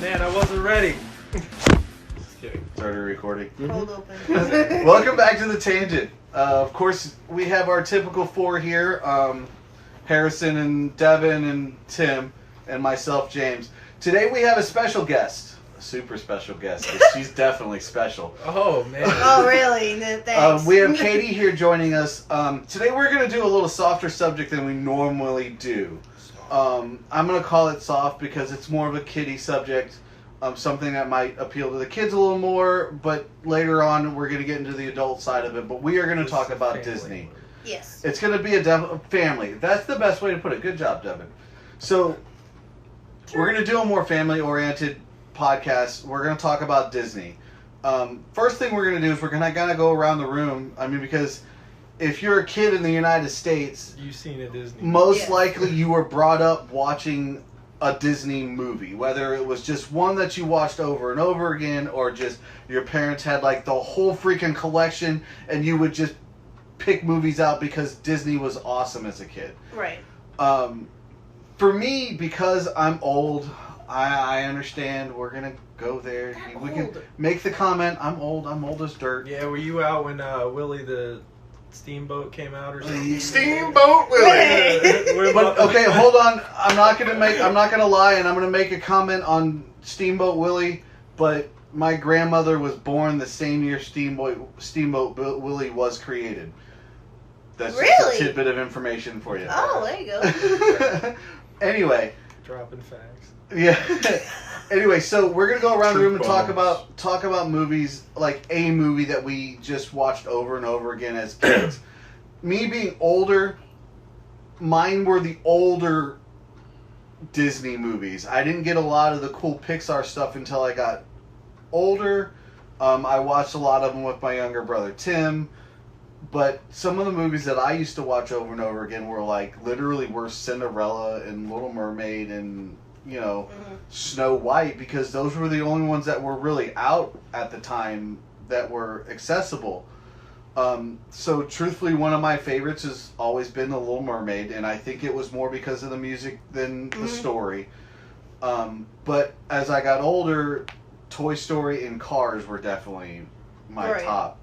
Man, I wasn't ready. Just kidding. Started recording. Hold open. Welcome back to The Tangent. Of course, we have our typical four here. Harrison and Devin and Tim and myself, James. Today we have a special guest. A super special guest. She's definitely special. Oh, man. Oh, really? No, thanks. We have Katie here joining us. Today we're going to do a little softer subject than we normally do. I'm going to call it soft because it's more of a kiddie subject. Something that might appeal to the kids a little more, but later on we're going to get into the adult side of it. But we are going to talk about Family. Disney. Yes. It's going to be a family. That's the best way to put it. Good job, Devin. So we're going to do a more family-oriented podcast. We're going to talk about Disney. First thing we're going to do is we're going to kind of go around the room. I mean, because if you're a kid in the United States, You've seen a Disney. most Yeah. likely you were brought up watching a Disney movie, whether it was just one that you watched over and over again, or just your parents had like the whole freaking collection and you would just pick movies out because Disney was awesome as a kid. Right. For me, because I'm old, I understand we're gonna go there. I'm We can old. make the comment, I'm old as dirt. Yeah, were you out when Willie the Steamboat came out or something? Steamboat Willie. Hey. But okay, hold on. I'm not gonna lie, and I'm gonna make a comment on Steamboat Willie. But my grandmother was born the same year Steamboat Willie was created. That's just Really? a tidbit of information for you. Oh, there you go. Anyway, Dropping facts. yeah. Anyway, so we're gonna go around the room and Truth talk about movies, like a movie that we just watched over and over again as kids. Me being older, mine were the older Disney movies. I didn't get a lot of the cool Pixar stuff until I got older. I watched a lot of them with my younger brother Tim. But some of the movies that I used to watch over and over again were like literally were Cinderella and Little Mermaid and Snow White, because those were the only ones that were really out at the time that were accessible. So truthfully, one of my favorites has always been The Little Mermaid, and I think it was more because of the music than the story. But as I got older, Toy Story and Cars were definitely my Right. top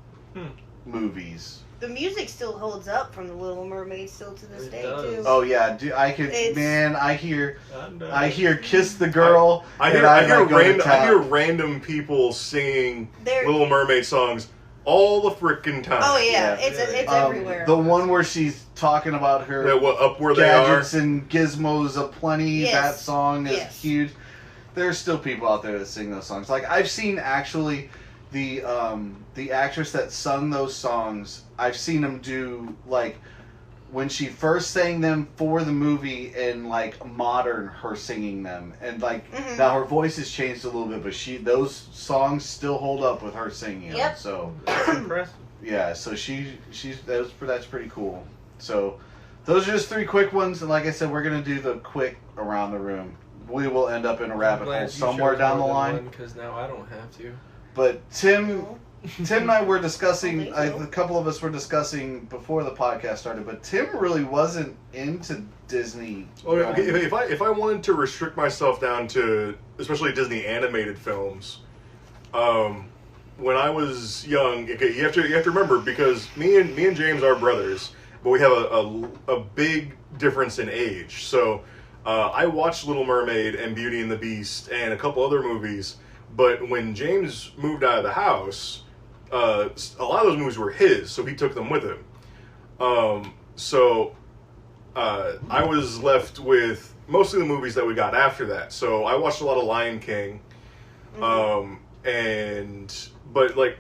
movies. The music still holds up from The Little Mermaid still to this It day, does. too. Oh yeah, I could. It's- Man, I hear I "Kiss the Girl." I and hear might go to town. I hear random people singing They're- Little Mermaid songs all the frickin' time. Oh, yeah. Yeah. It's everywhere. The one where she's talking about her Yeah, up where they are. gadgets and gizmos aplenty. Yes. That song is Yes. huge. There's still people out there that sing those songs. Like I've seen actually the actress that sung those songs. I've seen them do like when she first sang them for the movie and like modern her singing them, and like Mhm. now her voice has changed a little bit, but those songs still hold up with her singing them. Yep. So That's impressive. yeah, so that's pretty cool. So those are just three quick ones, and like I said, we're gonna do the quick around the room. We will end up in a rabbit hole somewhere down the line. Because now I don't have to. But Tim and I were discussing. I think so. A couple of us were discussing before the podcast started. But Tim really wasn't into Disney. Oh, yeah, okay, if I wanted to restrict myself down to especially Disney animated films, when I was young, okay, you have to remember, because me and James are brothers, but we have a big difference in age. So I watched Little Mermaid and Beauty and the Beast and a couple other movies. But when James moved out of the house, a lot of those movies were his, so he took them with him. I was left with mostly the movies that we got after that. So I watched a lot of Lion King, but like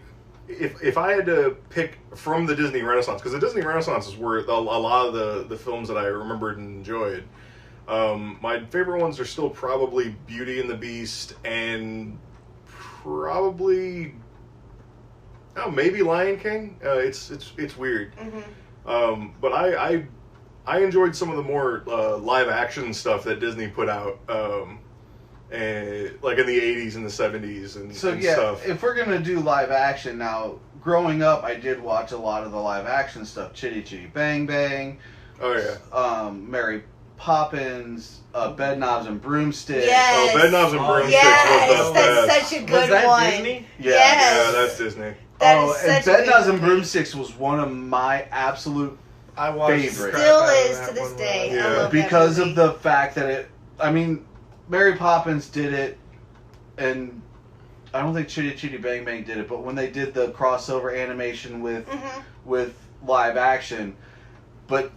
if I had to pick from the Disney Renaissance, because the Disney Renaissance is where a lot of the films that I remembered and enjoyed. My favorite ones are still probably Beauty and the Beast and probably maybe Lion King. It's weird. But I enjoyed some of the more live action stuff that Disney put out, and like in the 80s and the 70s and stuff. If we're gonna do live action now, growing up, I did watch a lot of the live action stuff. Chitty Chitty Bang Bang. Oh yeah. Mary Poppins, Bedknobs and Broomsticks. Yes. Oh, Bedknobs and Oh, Broomsticks Yes, was the that's best. such a Was good that one. Disney? Yeah. Yes. Yeah, that's Disney. That Oh, is and such a good Bedknobs and movie. Broomsticks was one of my absolute I watched the Favorite. crap Still out of is that to this one when day. I was Yeah. I love that because movie. of the fact that it. I mean, Mary Poppins did it, and I don't think Chitty Chitty Bang Bang did it. But when they did the crossover animation Mhm. with live action, but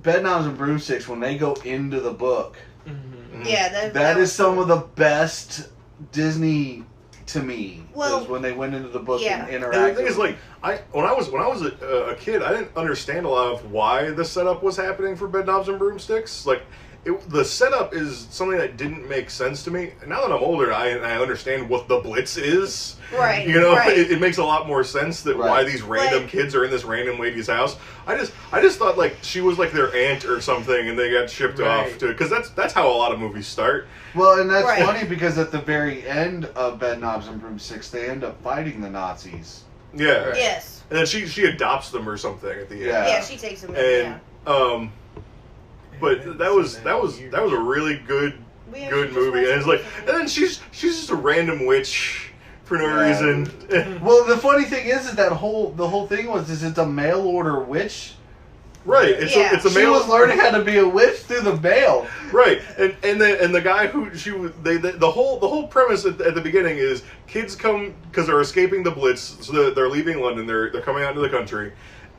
Bedknobs and Broomsticks, when they go into the book, Mhm. Yeah, that was is some of the best Disney to me. Well, is when they went into the book yeah. and And the interacted. thing is, like, when I was a kid, I didn't understand a lot of why the setup was happening for Bedknobs and Broomsticks. Like, the setup is something that didn't make sense to me. And now that I'm older, I understand what the Blitz is. Right. You know, Right. it makes a lot more sense that Right. why these random Like- kids are in this random lady's house. I just thought like she was like their aunt or something, and they got shipped Right. off to because that's how a lot of movies start. Well, and that's Right. funny because at the very end of Bedknobs and Broomsticks, they end up fighting the Nazis. Yeah, Right. Yes. and then she adopts them or something at the end. Yeah. Yeah, she takes him in. And Yeah. but that was a really good We actually just movie, and it's like, watched and then she's just a random witch for no Yeah. reason. Well, the funny thing is that the whole thing was it's a mail order witch. Right, it's Yeah. a She male. was learning how to be a witch through the mail. Right, and the guy who the whole premise at the beginning is kids come because they're escaping the Blitz, so they're leaving London. They're coming out into the country.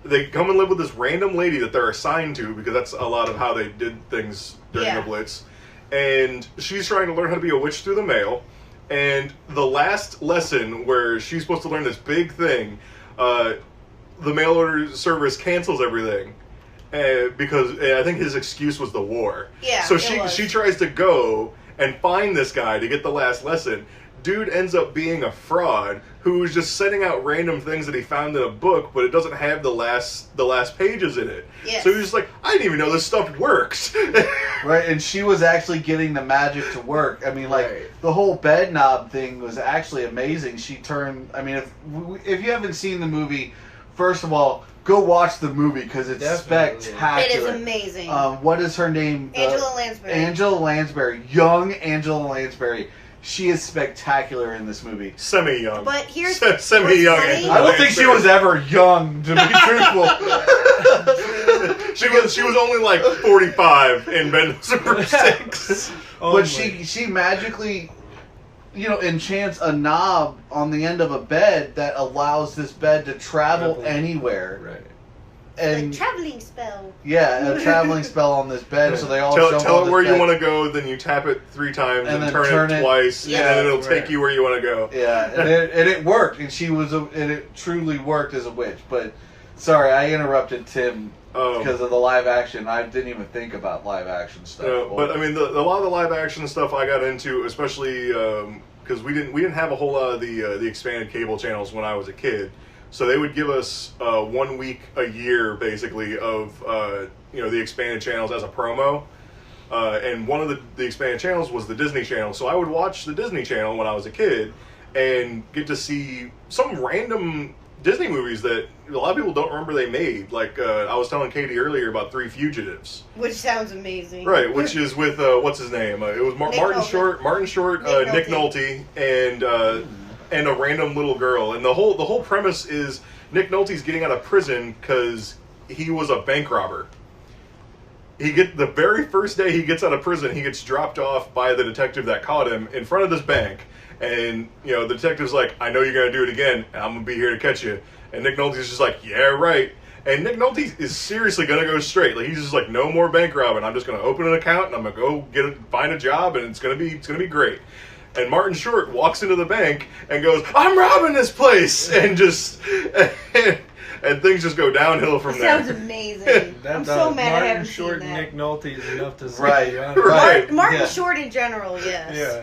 They come and live with this random lady that they're assigned to because that's a lot of how they did things during Yeah. the Blitz. And she's trying to learn how to be a witch through the mail. And the last lesson where she's supposed to learn this big thing, the mail order service cancels everything. Because I think his excuse was the war. Yeah, So it she was. she tries to go and find this guy to get the last lesson. Dude ends up being a fraud who's just sending out random things that he found in a book, but it doesn't have the last pages in it. Yes. So he's just like, I didn't even know this stuff works. Right, and she was actually getting the magic to work. I mean, like, Right. the whole bed knob thing was actually amazing. She turned, I mean, if you haven't seen the movie, first of all, go watch the movie because it's Definitely. spectacular. It is amazing. What is her name? Angela Lansbury. Angela Lansbury. Young Angela Lansbury. She is spectacular in this movie. Semi-young. But here's Semi-young. what's funny. Angela I don't think she was Lansbury. ever young, to be truthful. She was only like 45 in Bedknobs and Broomsticks. Only. But she magically, enchants a knob on the end of a bed that allows this bed to travel Travel. anywhere. Right. And the traveling spell. yeah, a traveling spell on this bed, so they all Tell jump it on where this you bed. want to go, then you tap it 3 times And and then turn turn it it. twice, Yeah, and then it'll right. take you where you want to go. Yeah, and it worked, and it truly worked as a witch. But sorry, I interrupted Tim because of the live action. I didn't even think about live action stuff. But I mean, a lot of the live action stuff I got into, especially because we didn't have a whole lot of the expanded cable channels when I was a kid. So they would give us 1 week a year, basically, of the expanded channels as a promo. And one of the expanded channels was the Disney Channel. So I would watch the Disney Channel when I was a kid and get to see some random Disney movies that a lot of people don't remember they made. Like I was telling Katie earlier about 3 Fugitives. Which sounds amazing. Right, which is with what's his name? It was Nick Martin Nolte. Short, Nick Nick Nolte, and a random little girl. And the whole premise is Nick Nolte's getting out of prison because he was a bank robber. The very first day he gets out of prison, he gets dropped off by the detective that caught him in front of this bank. And the detective's like, "I know you're gonna do it again, and I'm gonna be here to catch you." And Nick Nolte's just like, "Yeah, right." And Nick Nolte is seriously gonna go straight. Like he's just like, "No more bank robbing. I'm just gonna open an account and I'm gonna go find a job, and it's gonna be great." And Martin Short walks into the bank and goes, "I'm robbing this place," and just and things just go downhill from That there. sounds amazing. I'm so mad I Martin haven't Short seen and that. Nick Nolte is enough to say. Right, to be honest. right. Martin Yeah. Short in general, yes. Yeah.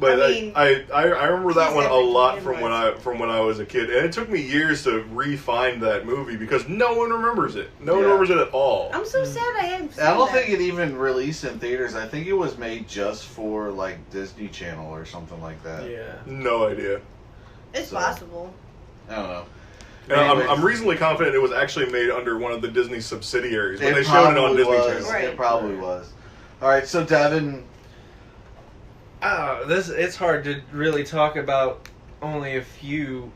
But I mean, I remember that he's one a everything lot in from life. when I was a kid, and it took me years to re-find that movie because no one remembers it. No one Yeah. remembers it at all. I'm so sad I haven't seen I don't that. think it even released in theaters. I think it was made just for like Disney Channel or something like that. Yeah. No idea. It's So. possible. I don't know. And Anyways. I'm reasonably confident it was actually made under one of the Disney subsidiaries, but It they showed it on probably Disney was. Channel. Right. It probably was. All right, so Devin, It's hard to really talk about only a few.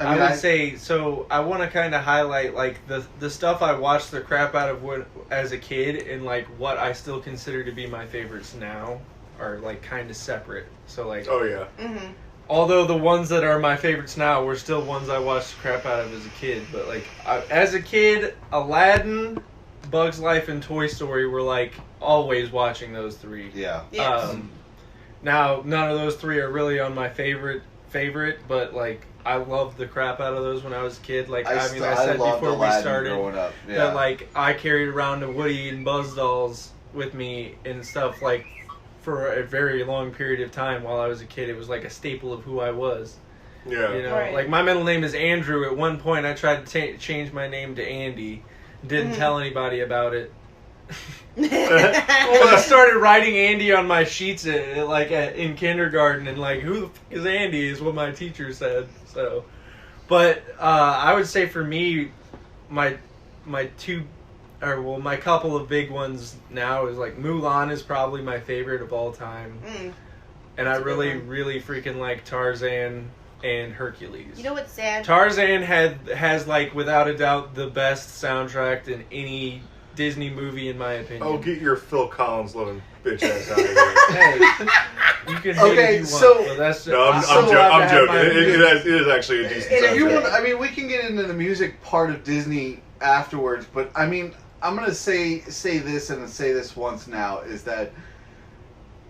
I mean, I would say so. I want to kind of highlight like the stuff I watched the crap out of as a kid, and like what I still consider to be my favorites now are like kind of separate. So like, Oh yeah. Mm-hmm. although the ones that are my favorites now were still ones I watched the crap out of as a kid, but like as a kid, Aladdin, Bugs Life, and Toy Story were like always watching those three. yeah. Yes. Now none of those three are really on my favorite, but like I loved the crap out of those when I was a kid. Like I said loved before we Aladdin started growing up. Yeah. that like I carried around the Woody and Buzz dolls with me and stuff like for a very long period of time while I was a kid. It was like a staple of who I was. Yeah. You know, Right. like my middle name is Andrew. At one point, I tried to change my name to Andy. Didn't tell anybody about it. Well, I started writing Andy on my sheets in kindergarten, and like, who the fuck is Andy? Is what my teacher said. So, but I would say for me, my couple of big ones now is like Mulan is probably my favorite of all time, and I That's a good really one. really freaking like Tarzan and Hercules. You know what's sad? Tarzan has like without a doubt the best soundtrack in any Disney movie in my opinion. Oh, get your Phil Collins loving bitch ass out of here. Hey, you can hate Okay, if you want, so- but that's No, I'm, so I'm, allowed to I'm have my joking. opinion. It is actually a decent And if you soundtrack. want, I mean, we can get into the music part of Disney afterwards, but I mean, I'm gonna say this and say this once now is that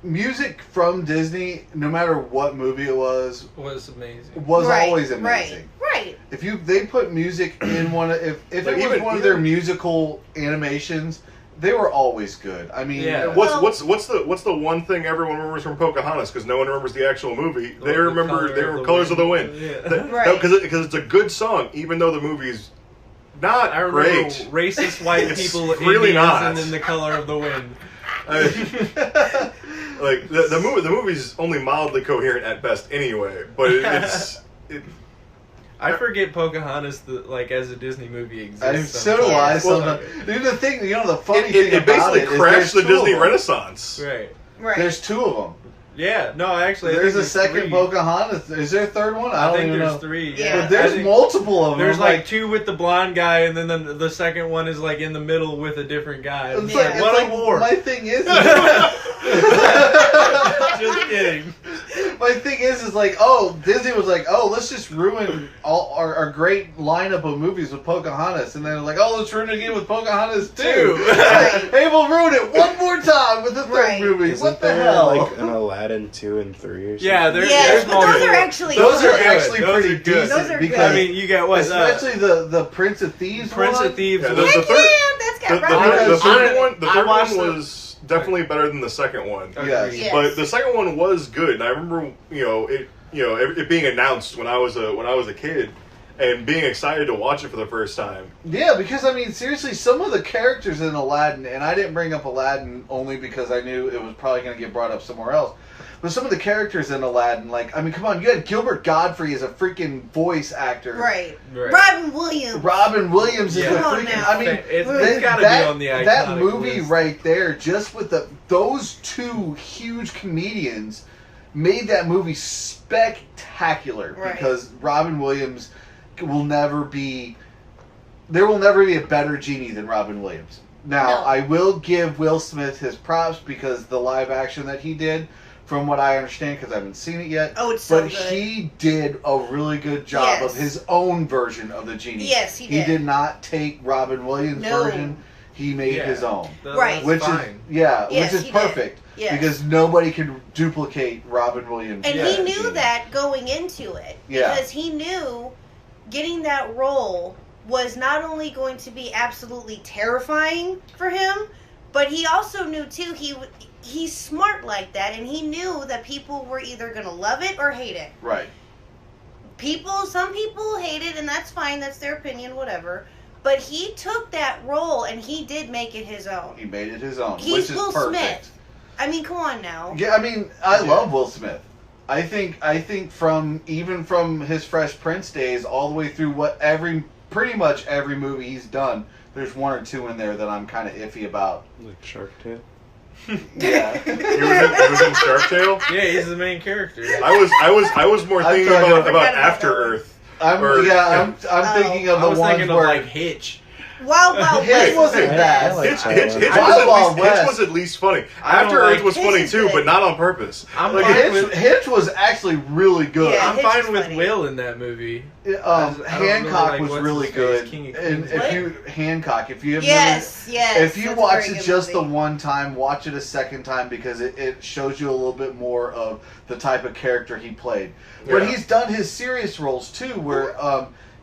music from Disney, no matter what movie it was amazing. always amazing. Right. If they put music in one, if Like it was even- one of their even- musical animations, they were always good. I mean, Yeah. What's the one thing everyone remembers from Pocahontas? Because no one remembers the actual movie. They The remember Color of the Colors of the Wind. Wind. Yeah. Right. Because it's a good song, even though the movie's not I remember great. racist white It's people really Indians not. and then The Color of the Wind. Like the movie's only mildly coherent at best anyway. But it's I forget Pocahontas as a Disney movie and exists. so do I. sometimes. So Well, dude, the thing, the funny it thing about basically it is crashed the there's two of Disney them. Renaissance. right. Right. There's two of them. Yeah. No, actually, I There's think a second three. Pocahontas. Is there a third one? I don't think even there's know. three. Yeah. Yeah. But there's I think multiple of them. There's I'm like two with the blonde guy, and then the second one is like in the middle with a different guy. It's Yeah. like, it's What like a war! My thing is, Just kidding. my thing is like, oh, Disney was like, oh, let's just ruin all our great lineup of movies with Pocahontas, and then they're like, oh, let's ruin it again with Pocahontas too. Right. Hey, we'll ruin it one more time with the third Right. movie. Isn't What the there hell? like an Aladdin 2 and 3 or something? Yeah, there's Yes, but those multiple. are actually Those are good. actually Those pretty are good. decent Those are because I mean, you got what? especially the Prince of Thieves Prince one. of Thieves. Yeah, was- the Heck third- yeah, that's got The Robert Because- third I one, watched the- was definitely better than the second one. Yes. Yes. But the second one was good, and I remember it being announced when I was a kid, and being excited to watch it for the first time. Yeah, because I mean, seriously, some of the characters in Aladdin, and I didn't bring up Aladdin only because I knew it was probably going to get brought up somewhere else. But some of the characters in Aladdin, like, I mean, come on, you had Gilbert Godfrey as a freaking voice actor. Right. Right. Robin Williams. Robin Williams is Yeah. the Come on freaking. now. I mean, it's got to that, be on the iconic that movie list. right there, just with those two huge comedians, made that movie spectacular. Right. Because Robin Williams will never be. There will never be a better genie than Robin Williams. Now, No. I will give Will Smith his props because the live action that he did, from what I understand, because I haven't seen it yet, Oh, it's so but good. he did a really good job Yes. of his own version of the genie. Yes, he He did. did not take Robin Williams' No. version. He made Yeah. his own. Right. That's Which fine. is Yes, which is he did. perfect. Yes. Because nobody can duplicate Robin Williams. And Yeah. he knew that going into it. Yeah. Because he knew getting that role was not only going to be absolutely terrifying for him, but he also knew too he's smart like that, and he knew that people were either going to love it or hate it. Right. Some people hate it, and that's fine, that's their opinion, whatever. But he took that role and he did make it his own. He made it his own, He's which is Will perfect. Smith. I mean, come on now. Yeah, I mean, I love Will Smith. I think from his Fresh Prince days all the way through pretty much every movie he's done, there's one or two in there that I'm kind of iffy about. Like Shark Tale? Yeah. He was in Shark Tale. Yeah, he's the main character. I was more I thinking thought- about about After that one. Earth. I'm thinking of I the was ones thinking of where like Hitch. Wild Wild Hitch West. wasn't I bad. like Hitch, Wild Hitch, Wild Hitch, West. was at Wild least, Hitch West. was at least funny. I don't After like- Earth was Hitch funny is too, good. but not on purpose. I'm Like, fine Hitch, with Hitch was actually really good. Yeah. I'm Hitch fine is with funny. Will in that movie. I don't Hancock really like was what's really his good. face, King of And Queens. if What? you Hancock, if you have Yes, yes. if you that's a watch very it good just the movie. one time, watch it a second time because it shows you a little bit more of the type of character he played. But Yeah. he's done his serious roles too, where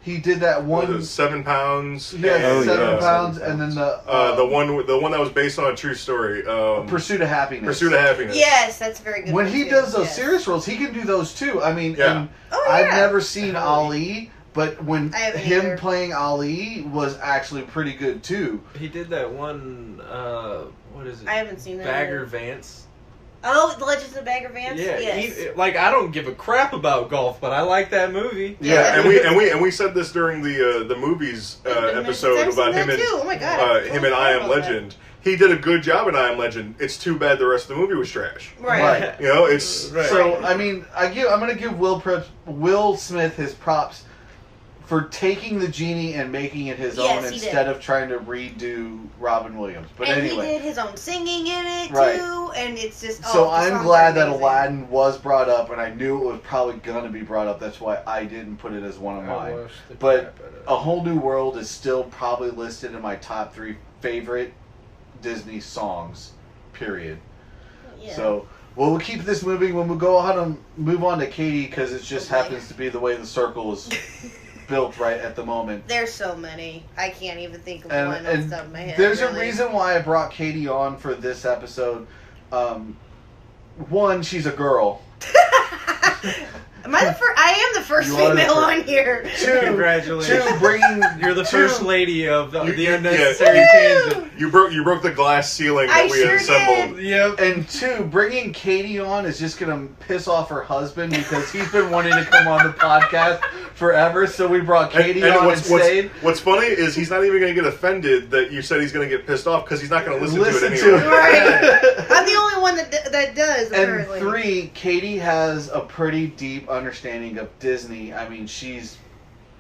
he did that What was one. it, 7 pounds. He had Oh, 7 yeah. pounds, 7 and then The one that was based on a true story. Pursuit of Happiness. Pursuit of Happiness. Yes, that's a very good. When one, he too. does those Yes. serious roles, he can do those too. I mean, Yeah. and Oh, I've yeah. never seen Totally. Ali, but when I haven't him either. playing Ali was actually pretty good too. He did that one. What is it? I haven't seen that. Bagger either. Vance. Oh, The Legends of Bagger Vance. Yeah, Yes. like I don't give a crap about golf, but I like that movie. Yeah. and we said this during the movies episode I've seen about him that and too. Oh my god. him and I Am Legend. He did a good job in I Am Legend. It's too bad the rest of the movie was trash. Right. You know, it's Right. So I mean, I'm gonna give Will Smith his props for taking the genie and making it his Yes, own he instead did. of trying to redo Robin Williams. But And anyway. he did his own singing in it Right. too, and it's just. So oh, the I'm songs glad are that amazing. Aladdin was brought up, and I knew it was probably gonna be brought up. That's why I didn't put it as one of I mine. watched the But crap out of it. A Whole New World is still probably listed in my top 3 favorite Disney songs. Period. Yeah. So we'll keep this moving. When we go on and move on to Katie, because it just Okay. happens to be the way the circle is built right at the moment. There's so many. I can't even think of And, one off the and top of my head. there's a really. reason why I brought Katie on for this episode. One, she's a girl. Am I the first? I am the first You are the female first. on here. Two, Congratulations. bringing You're the two- first lady of the You- unnecessary yeah. tangent. you broke the glass ceiling that I we sure had assembled. Yep. And 2, bringing Katie on is just gonna piss off her husband because he's been wanting to come on the podcast forever. So we brought Katie on instead. What's funny is he's not even going to get offended that you said he's going to get pissed off because he's not going to listen to it anyway. Right. I'm the only one that does. And Apparently. 3, Katie has a pretty deep understanding of Disney. I mean, she's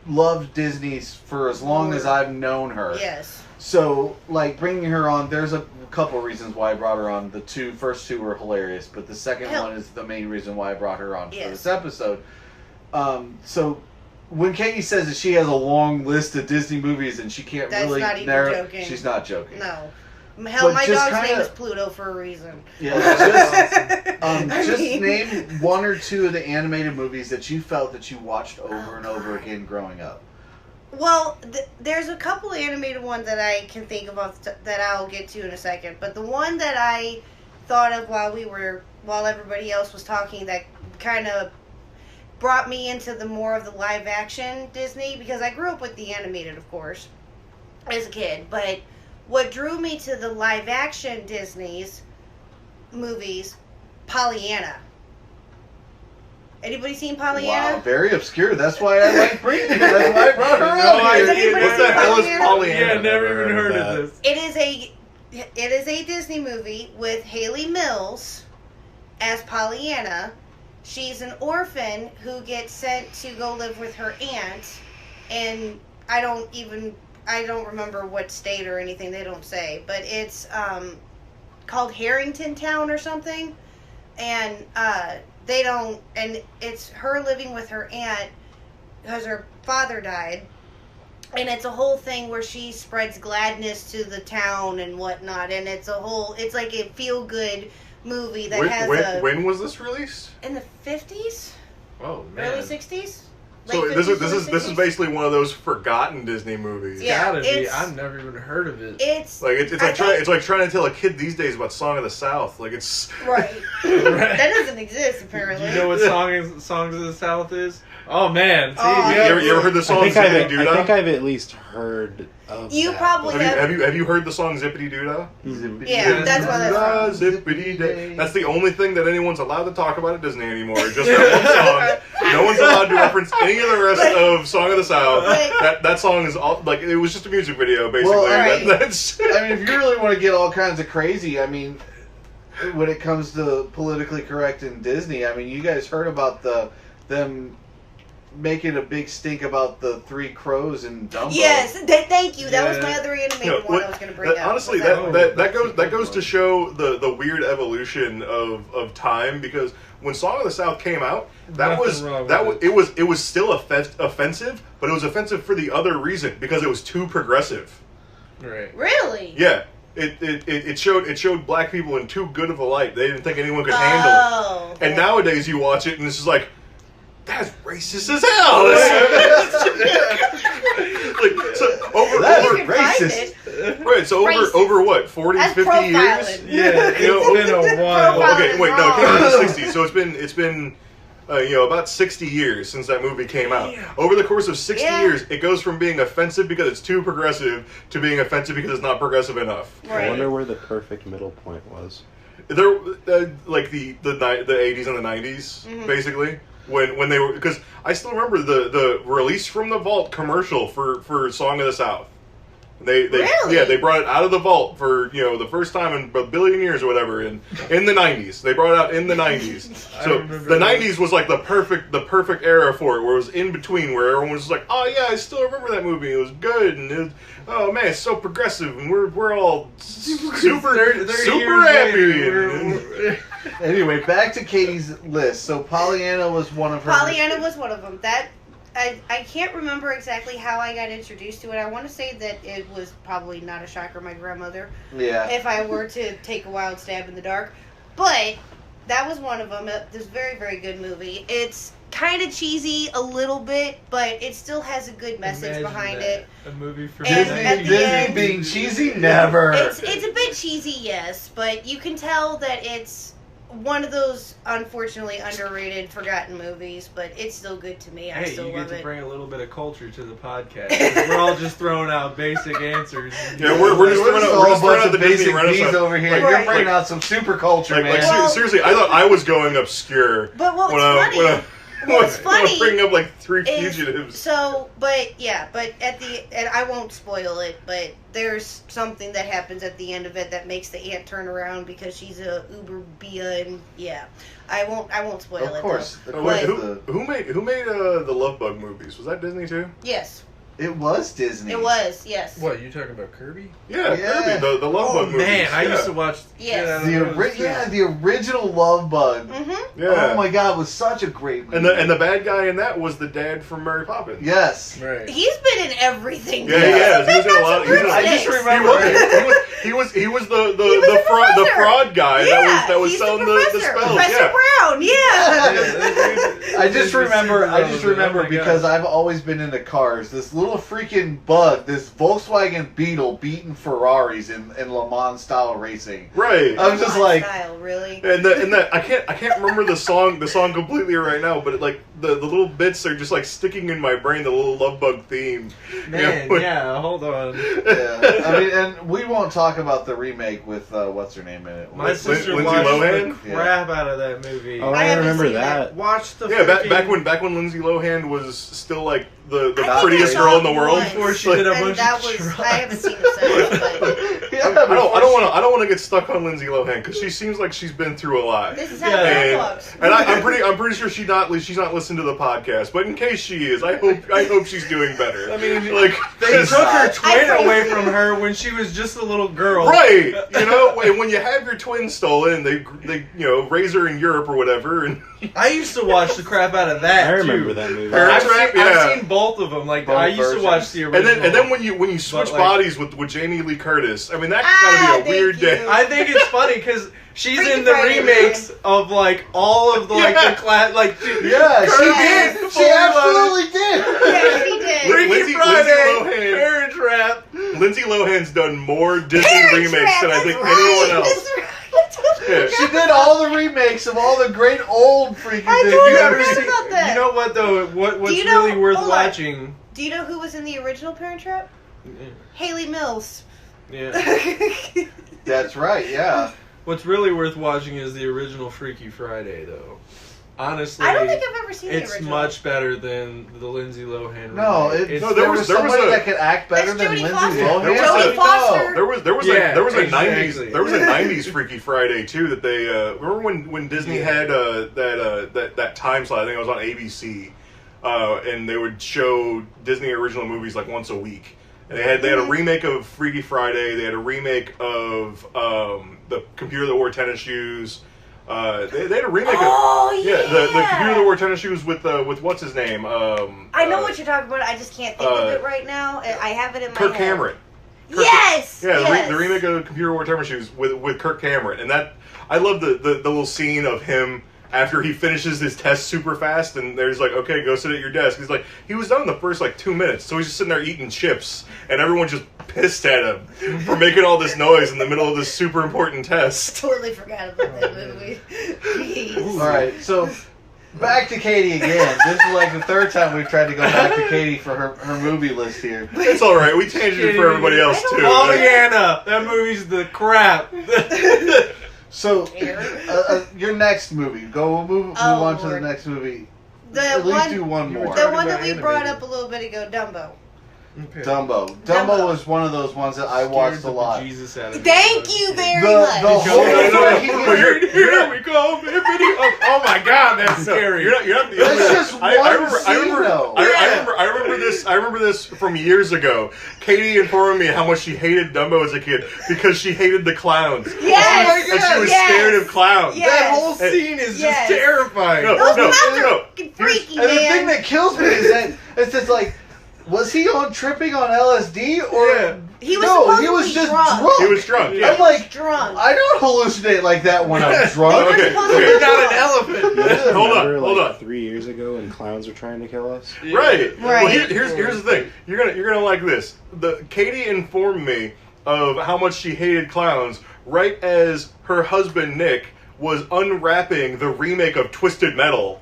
loved Disney for as long as I've known her. Yes. So, like, bringing her on, there's a couple reasons why I brought her on. The first two were hilarious, but the second Hell. one is the main reason why I brought her on for Yes. this episode. So, when Katie says that she has a long list of Disney movies and she can't That's really not even narrow, joking. she's not joking. No. Hell, But my just dog's name kinda- is Pluto for a reason. Yeah, just, I just mean- name 1 or 2 of the animated movies that you felt that you watched over and over again growing up. Well, there's a couple animated ones that I can think of that I'll get to in a second. But the one that I thought of while everybody else was talking, that kind of brought me into the more of the live action Disney, because I grew up with the animated, of course, as a kid. But what drew me to the live action Disney's movies, Pollyanna. Anybody seen Pollyanna? Wow, very obscure. That's why I like bringing her. That's why I brought her No on here. idea. Anybody What the seen hell is Pollyanna? Pollyanna? Yeah, never even Never heard heard of of this. It is a Disney movie with Haley Mills as Pollyanna. She's an orphan who gets sent to go live with her aunt, and I don't remember what state or anything, they don't say, but it's called Harrington Town or something, and and it's her living with her aunt because her father died. And it's a whole thing where she spreads gladness to the town and whatnot. And it's like a feel-good movie that has When was this released? in the 50s? Oh man. Early 60s? So Late this 50s, is early this is 60s? basically one of those forgotten Disney movies. Yeah, Gotta be. it's- I've never even heard of it. It's Like it's I like think- it's like trying to tell a kid these days about Song of the South. Like it's right. That doesn't exist, Do apparently. you know what Songs of the South is? Oh man. See, Oh, you yeah. you ever heard the song I think Zippity Doo I think Dah? I've at least heard of You that, probably but- Have you heard the song Zippity Doo Dah? Yeah, that's why that's Zippity Dah. That's the only thing that anyone's allowed to talk about at Disney anymore. Just that one song. No one's allowed to reference any of the rest of Song of the South. That song is all like it was just a music video basically. Well, right. That's I mean, if you really want to get all kinds of crazy, I mean, when it comes to politically correct in Disney, I mean, you guys heard about them making a big stink about the Three Crows and Dumbo. Yes, thank you. That was Yeah. my other animated You know, one I was going to bring up. honestly, Was that goes to show the weird evolution of time, because when Song of the South came out, it was still offensive, but it was offensive for the other reason, because it was too progressive. Right. Really? Yeah. It showed black people in too good of a light. They didn't think anyone could handle it. Oh. And nowadays you watch it and it's just like, that's racist as hell. Like, so That's You can find racist. it. right, so Racist. over what, 40, That's 50 years? profiling. Yeah, You know, it's been a while. Profiling. Okay, wait, no, it came out in the 60s, so it's been about 60 years since that movie came out. Yeah. Over the course of 60 Yeah. years, it goes from being offensive because it's too progressive to being offensive because it's not progressive enough. I Right. wonder where the perfect middle point was. There, like the 80s and the 90s, Mhm. basically, when they were, because I still remember the release from the vault commercial for Song of the South. They Really? Yeah, they brought it out of the vault for the first time in a billion years or whatever in the 90s. They brought it out in the 90s. I So remember the that. 90s was like the perfect era for it, where it was in between, where everyone was just like, oh yeah, I still remember that movie. It was good, and it was, oh man, it's so progressive, and we're all super 30 super years happy. later, and- we're- Anyway, back to Katie's list. So Pollyanna was one of her. Pollyanna was one of them. That I can't remember exactly how I got introduced to it. I want to say that it was probably not a shocker, my grandmother, Yeah. if I were to take a wild stab in the dark. But that was one of them. This very, very good movie. It's kind of cheesy a little bit, but it still has a good message Imagine behind that. it. A movie for And at the Disney end- being cheesy? Never. It's a bit cheesy, yes, but you can tell that it's one of those unfortunately underrated, forgotten movies, but it's still good to me. I Hey, still you get love to it. bring a little bit of culture to the podcast. We're all just throwing out basic answers. Yeah, we're just throwing out, all we're a just throwing bunch out the of Disney basic bees Renaissance. over here. Like- You're Right. bringing out some super culture, man. Well- Seriously, I thought I was going obscure. But what's when I- funny? when I- What's when I funny bring up like Three is- Fugitives. So, but and I won't spoil it, but there's something that happens at the end of it that makes the aunt turn around because she's a uber bia, and yeah, I won't spoil it. Of course. Though. Of Oh, wait, course who made the Love Bug movies? Was that Disney too? Yes, it was Disney. it was. Yes. What, you talking about Kirby? Yeah, Yeah. Kirby, the Love Oh Bug movies. man, I yeah. used to watch. Yes. The original Love Bug. Mm-hmm. Yeah. Oh my god, was such a great movie. And the bad guy in that was the dad from Mary Poppins. Yes. Right. He's been in everything. Yeah, he has. He was in a lot. He was in a- I just Mistakes. remember. He was the was the fraud professor. guy Yeah, that was he's selling the professor. spells. Professor Yeah. Brown. Yeah. I just remember Oh my because God. I've always been into cars. This little freaking bug, this Volkswagen Beetle beating Ferraris in Le Mans style racing. Right. I'm just like, Style, really. And that I can't remember the song completely right now, but like the little bits are just like sticking in my brain. The little Love Bug theme. Man, Yeah. yeah, hold on. yeah. I mean, and we won't talk about the remake with what's her name in it. My sister Lindsay watched Lohan? the crap out of that movie. Oh, I I haven't remember seen that. Watch the Yeah, freaking- back when Lindsay Lohan was still like the I think prettiest I girl saw in the it world. once, Before she Like, did a and bunch that of was drugs. I haven't seen it since, but Yeah, I don't before want to get stuck on Lindsay Lohan because she seems like she's been through a lot. this is how Yeah, it And, looks. and I'm pretty sure she's not listening to the podcast. But in case she is, I hope she's doing better. I mean, like They took her I twin think- away from her when she was just a little girl. right, when you have your twin stolen, they raise her in Europe or whatever, and I used to watch the crap out of that. I remember too. that movie. Parent I've Trap, seen, yeah. I've seen both of them. Like Both I used versions. to watch the and original. then when you switch like- bodies with Jamie Lee Curtis, I mean that's Ah, gotta be a thank weird you. day. I think it's funny because she's Freaky in the Friday, remakes of like all of the like Yeah. the class like Yeah, she Yes. did. She absolutely did. Yeah, she did. Freaky Lindsay Friday, Lohan. Parent Trap. Lindsay Lohan's done more Disney Parent remakes Trap, than I that's think right, anyone else. that's right. Yeah. She did all the remakes of all the great old freaking I things. totally You ever forgot see? about that. You know what though? What's Do you know- really worth hold on. watching? Do you know who was in the original Parent Trap? Haley Mills. Yeah. That's right. Yeah. What's really worth watching is the original Freaky Friday though. honestly, I don't think I've ever seen the it's original. much better than the Lindsay Lohan. No, remake. it's, No, there was somebody a- that could act better That's than Jodie Lindsay Foster. Lohan. There was Jodie a- Foster. There was Yeah, there was a exactly. 90s Freaky Friday too that they remember when Disney had that time slot. I think it was on ABC, and they would show Disney original movies like once a week. And they had a remake of Freaky Friday. They had a remake of the Computer That Wore Tennis Shoes. They had a remake Oh, of yeah. the Computer That Wore Tennis Shoes with what's his name? I know what you're talking about. I just can't think of it right now. I have it in my Kirk head. Cameron. Yes. Yeah, yes. the remake of Computer Wore Tennis Shoes with Kirk Cameron, and that I love the little scene of him after he finishes his test super fast, and there's like, okay, go sit at your desk. He's like, he was done in the first like 2 minutes, so he's just sitting there eating chips, and everyone's just pissed at him for making all this noise in the middle of this super important test. Totally forgot about that movie. Jeez. All right, so back to Katie again. This is like the third time we've tried to go back to Katie for her movie list here. It's all right. We tangented for everybody else too. Pollyanna, that movie's the crap. So, Eric? your next movie. We'll move Oh, on to the Lord. next movie. The At least one, do one You were more. the talking one that about we brought animated. up a little bit ago, Dumbo. Okay. Dumbo. Dumbo. Dumbo was one of those ones that I watched a lot. Jesus out of me. Thank you very The- much. the whole- Here we go, bippity. Oh my God, that's scary. You're not the That's only just one scene, though. I remember this from years ago. Katie informed me how much she hated Dumbo as a kid because she hated the clowns. Yes! And she was Yes! scared of clowns. Yes. That whole scene is Yes. just terrifying. No, Those no, clowns no. are fucking freaky, And the thing man. that kills me is that it's just like, was he on tripping on LSD or Yeah. He was no? supposed He was to be just drunk. drunk. He was drunk. Yeah. Yeah. I'm like, drunk. I don't hallucinate like that when I'm drunk. Okay. You're not an elephant. Hold on, Remember, hold like, on. 3 years ago when clowns were trying to kill us? Right. Well, Right. here's the thing. You're gonna like this. Katie informed me of how much she hated clowns right as her husband Nick was unwrapping the remake of Twisted Metal.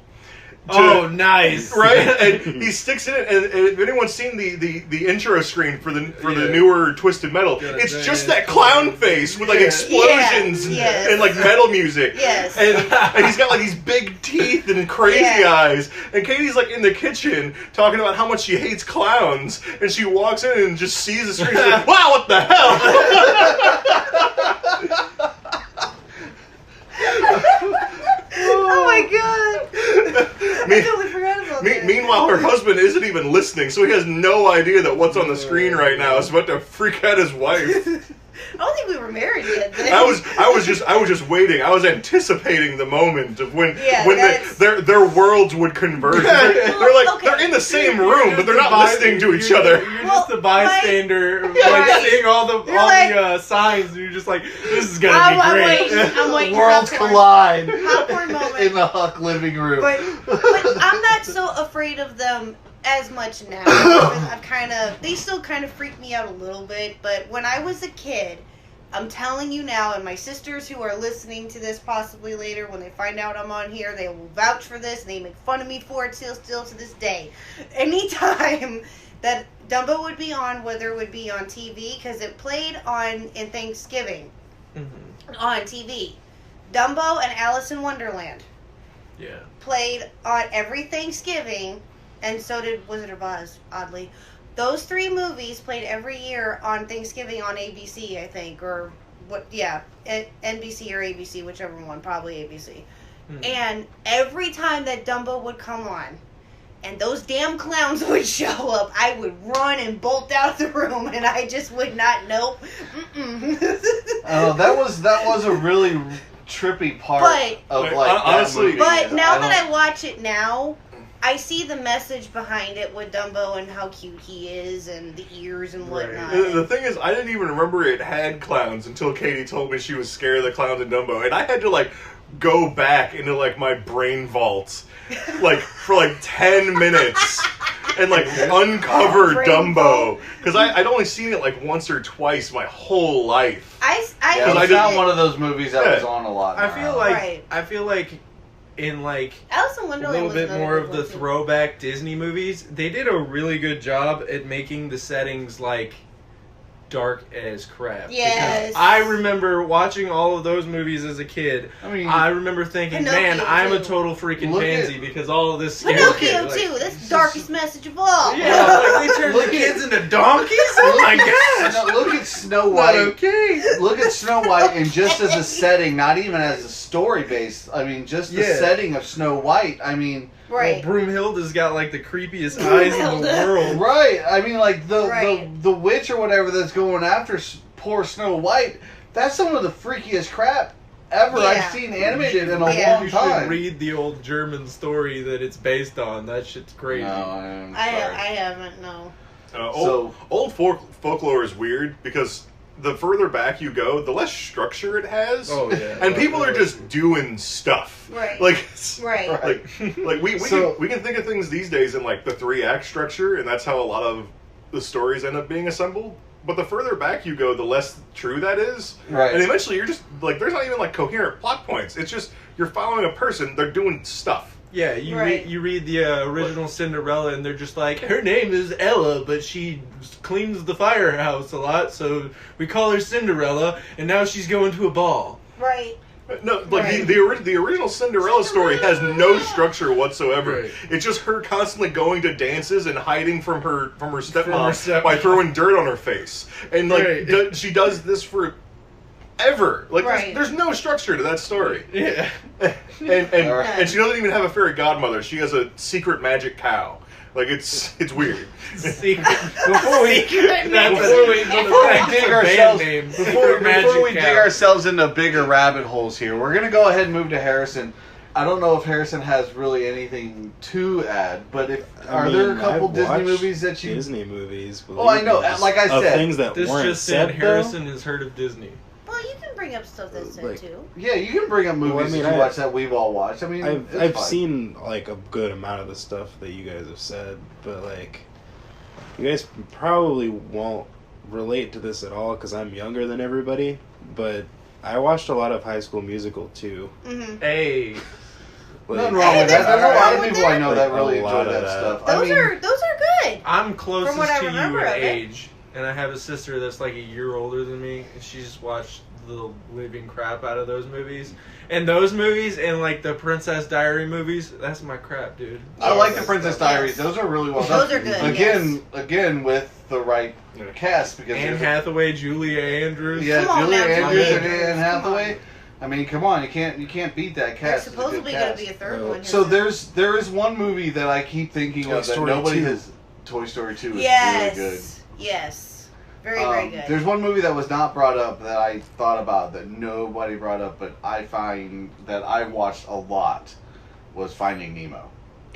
Oh, nice. Right, and he sticks in it. And if anyone's seen the intro screen for the Yeah. newer Twisted Metal, Got a it's giant just that clown face with like Yeah. explosions Yes. and like metal music. Yes. And he's got like these big teeth and crazy Yeah. eyes. And Katie's like in the kitchen talking about how much she hates clowns. And she walks in and just sees the screen. She's like, wow, what the hell? Oh my god! I totally forgot about that. Meanwhile, her husband isn't even listening, so he has no idea that what's on the screen right now is about to freak out his wife. I don't think we were married yet. Then. I was just waiting. I was anticipating the moment of when Yeah, that's- their worlds would converge. They're like okay. they're in the same You're room, just but they're the not by- listening to each you're- other. You're Well, just the bystander, Yeah, like right. seeing all the You're like- signs, and you're just like, this is gonna I'm be great. waiting. I'm waiting. Worlds Popcorn. collide Popcorn moment. in the Huck living room. But I'm not so afraid of them as much now. They still kind of freak me out a little bit. But when I was a kid, I'm telling you now, and my sisters who are listening to this possibly later, when they find out I'm on here, they will vouch for this, and they make fun of me for it still to this day. Anytime that Dumbo would be on, whether it would be on TV, because it played in Thanksgiving on TV. Dumbo and Alice in Wonderland Yeah. played on every Thanksgiving, and so did Wizard of Oz, oddly. Those three movies played every year on Thanksgiving on ABC, I think, or NBC or ABC, whichever one, probably ABC. And every time that Dumbo would come on, and those damn clowns would show up, I would run and bolt out of the room, and I just would not know. Oh, that was a really trippy part But- of Like, like that honestly- movie. But now don't- that I watch it now, I see the message behind it with Dumbo and how cute he is and the ears and Right. whatnot. The thing is, I didn't even remember it had clowns until Katie told me she was scared of the clowns in Dumbo, and I had to like go back into like my brain vaults, like for like 10 minutes, and like uncover Brain Dumbo because I'd only seen it like once or twice my whole life. Yeah, Because it's I not just- one of those movies that Yeah. was on a lot. I feel like Right. in like Alice in a Wonderland little was bit another more good of the one, too. throwback Disney movies, they did a really good job at making the settings like dark as crap. Yes. Because I remember watching all of those movies as a kid. I mean, I remember thinking, Pinocchio, man, I'm a too. total freaking Look pansy at- because all of this scares Pinocchio me. too. That's the darkest message of all. Yeah, like they turned Look the at- kids into donkeys? Oh my gosh! Look at Snow Not White. okay. Look at Snow White, and just as a setting, not even as a story base. I mean, just the Yeah. setting of Snow White. I mean, Right. Well, Broomhilda's got like the creepiest eyes in the Broomhilda. world. right? I mean, like Right. the witch or whatever that's going after poor Snow White. That's some of the freakiest crap ever Yeah. I've seen animated in a Yeah. long You time. should read the old German story that it's based on. That shit's crazy. No, I'm I sorry. haven't, no. Old folklore is weird because the further back you go, the less structure it has. Oh yeah. And people are just doing stuff. Right. Like, it's- Right. like we So- we can think of things these days in like the 3-act structure, and that's how a lot of the stories end up being assembled. But the further back you go, the less true that is. Right. And eventually you're just like, there's not even like coherent plot points. It's just you're following a person, they're doing stuff. Yeah, you Right. you read the original Cinderella, and they're just like, her name is Ella, but she cleans the firehouse a lot, so we call her Cinderella, and now she's going to a ball. Right. No, like Right. the original Cinderella story has no structure whatsoever. Right. It's just her constantly going to dances and hiding from her stepmom stepmom. by throwing dirt on her face, and like Right. she does this for ever. Like Right. there's no structure to that story, Yeah. and Alright. and she doesn't even have a fairy godmother. She has a secret magic cow. Like it's weird. Secret. Before we Secret that's magic before we cow. Before we that's dig a band ourselves, name. before Secret Magic we dig Cow. ourselves into bigger rabbit holes here, we're gonna go ahead and move to Harrison. I don't know if Harrison has really anything to add, but are there a couple I've Disney watched movies that you? Disney movies. Oh, I know, believe me, like I of said. things that This weren't just said said Harrison has heard of Disney. Well, you can bring up stuff that's said Like- too. Yeah, you can bring up movies Well, I mean, that you I- watch that we've all watched. I mean, I've it's I've fine. seen like a good amount of the stuff that you guys have said, but like you guys probably won't relate to this at all because I'm younger than everybody. But I watched a lot of High School Musical too. Mm-hmm. Hey. Like, Nothing wrong with that. There's a lot of Like, people I know that a really lot enjoy of that that. stuff. Those I mean, are good. I'm closest From what I to you remember in of it. age, and I have a sister that's like a year older than me, and she's watched the living crap out of those movies. And those movies and like the Princess Diary movies, that's my crap, dude. I like the Yes. Princess Yes. Diaries. Those are really well Those done. are good, Again, with the right cast because Anne there's a- Hathaway, Julia Andrews. Yeah, Come on Julia now, Andrews Julia and Anne Andrews, come Hathaway. on. I mean, come on, you can't beat that There's cast. It's a good supposedly going to cast. be a third Oh. one. Here So soon. there is one movie that I keep thinking Toy of that Story nobody 2. has. Toy Story 2 is Yes. really good. Yes. Very good. There's one movie that was not brought up that I thought about that nobody brought up, but I find that I watched a lot was Finding Nemo.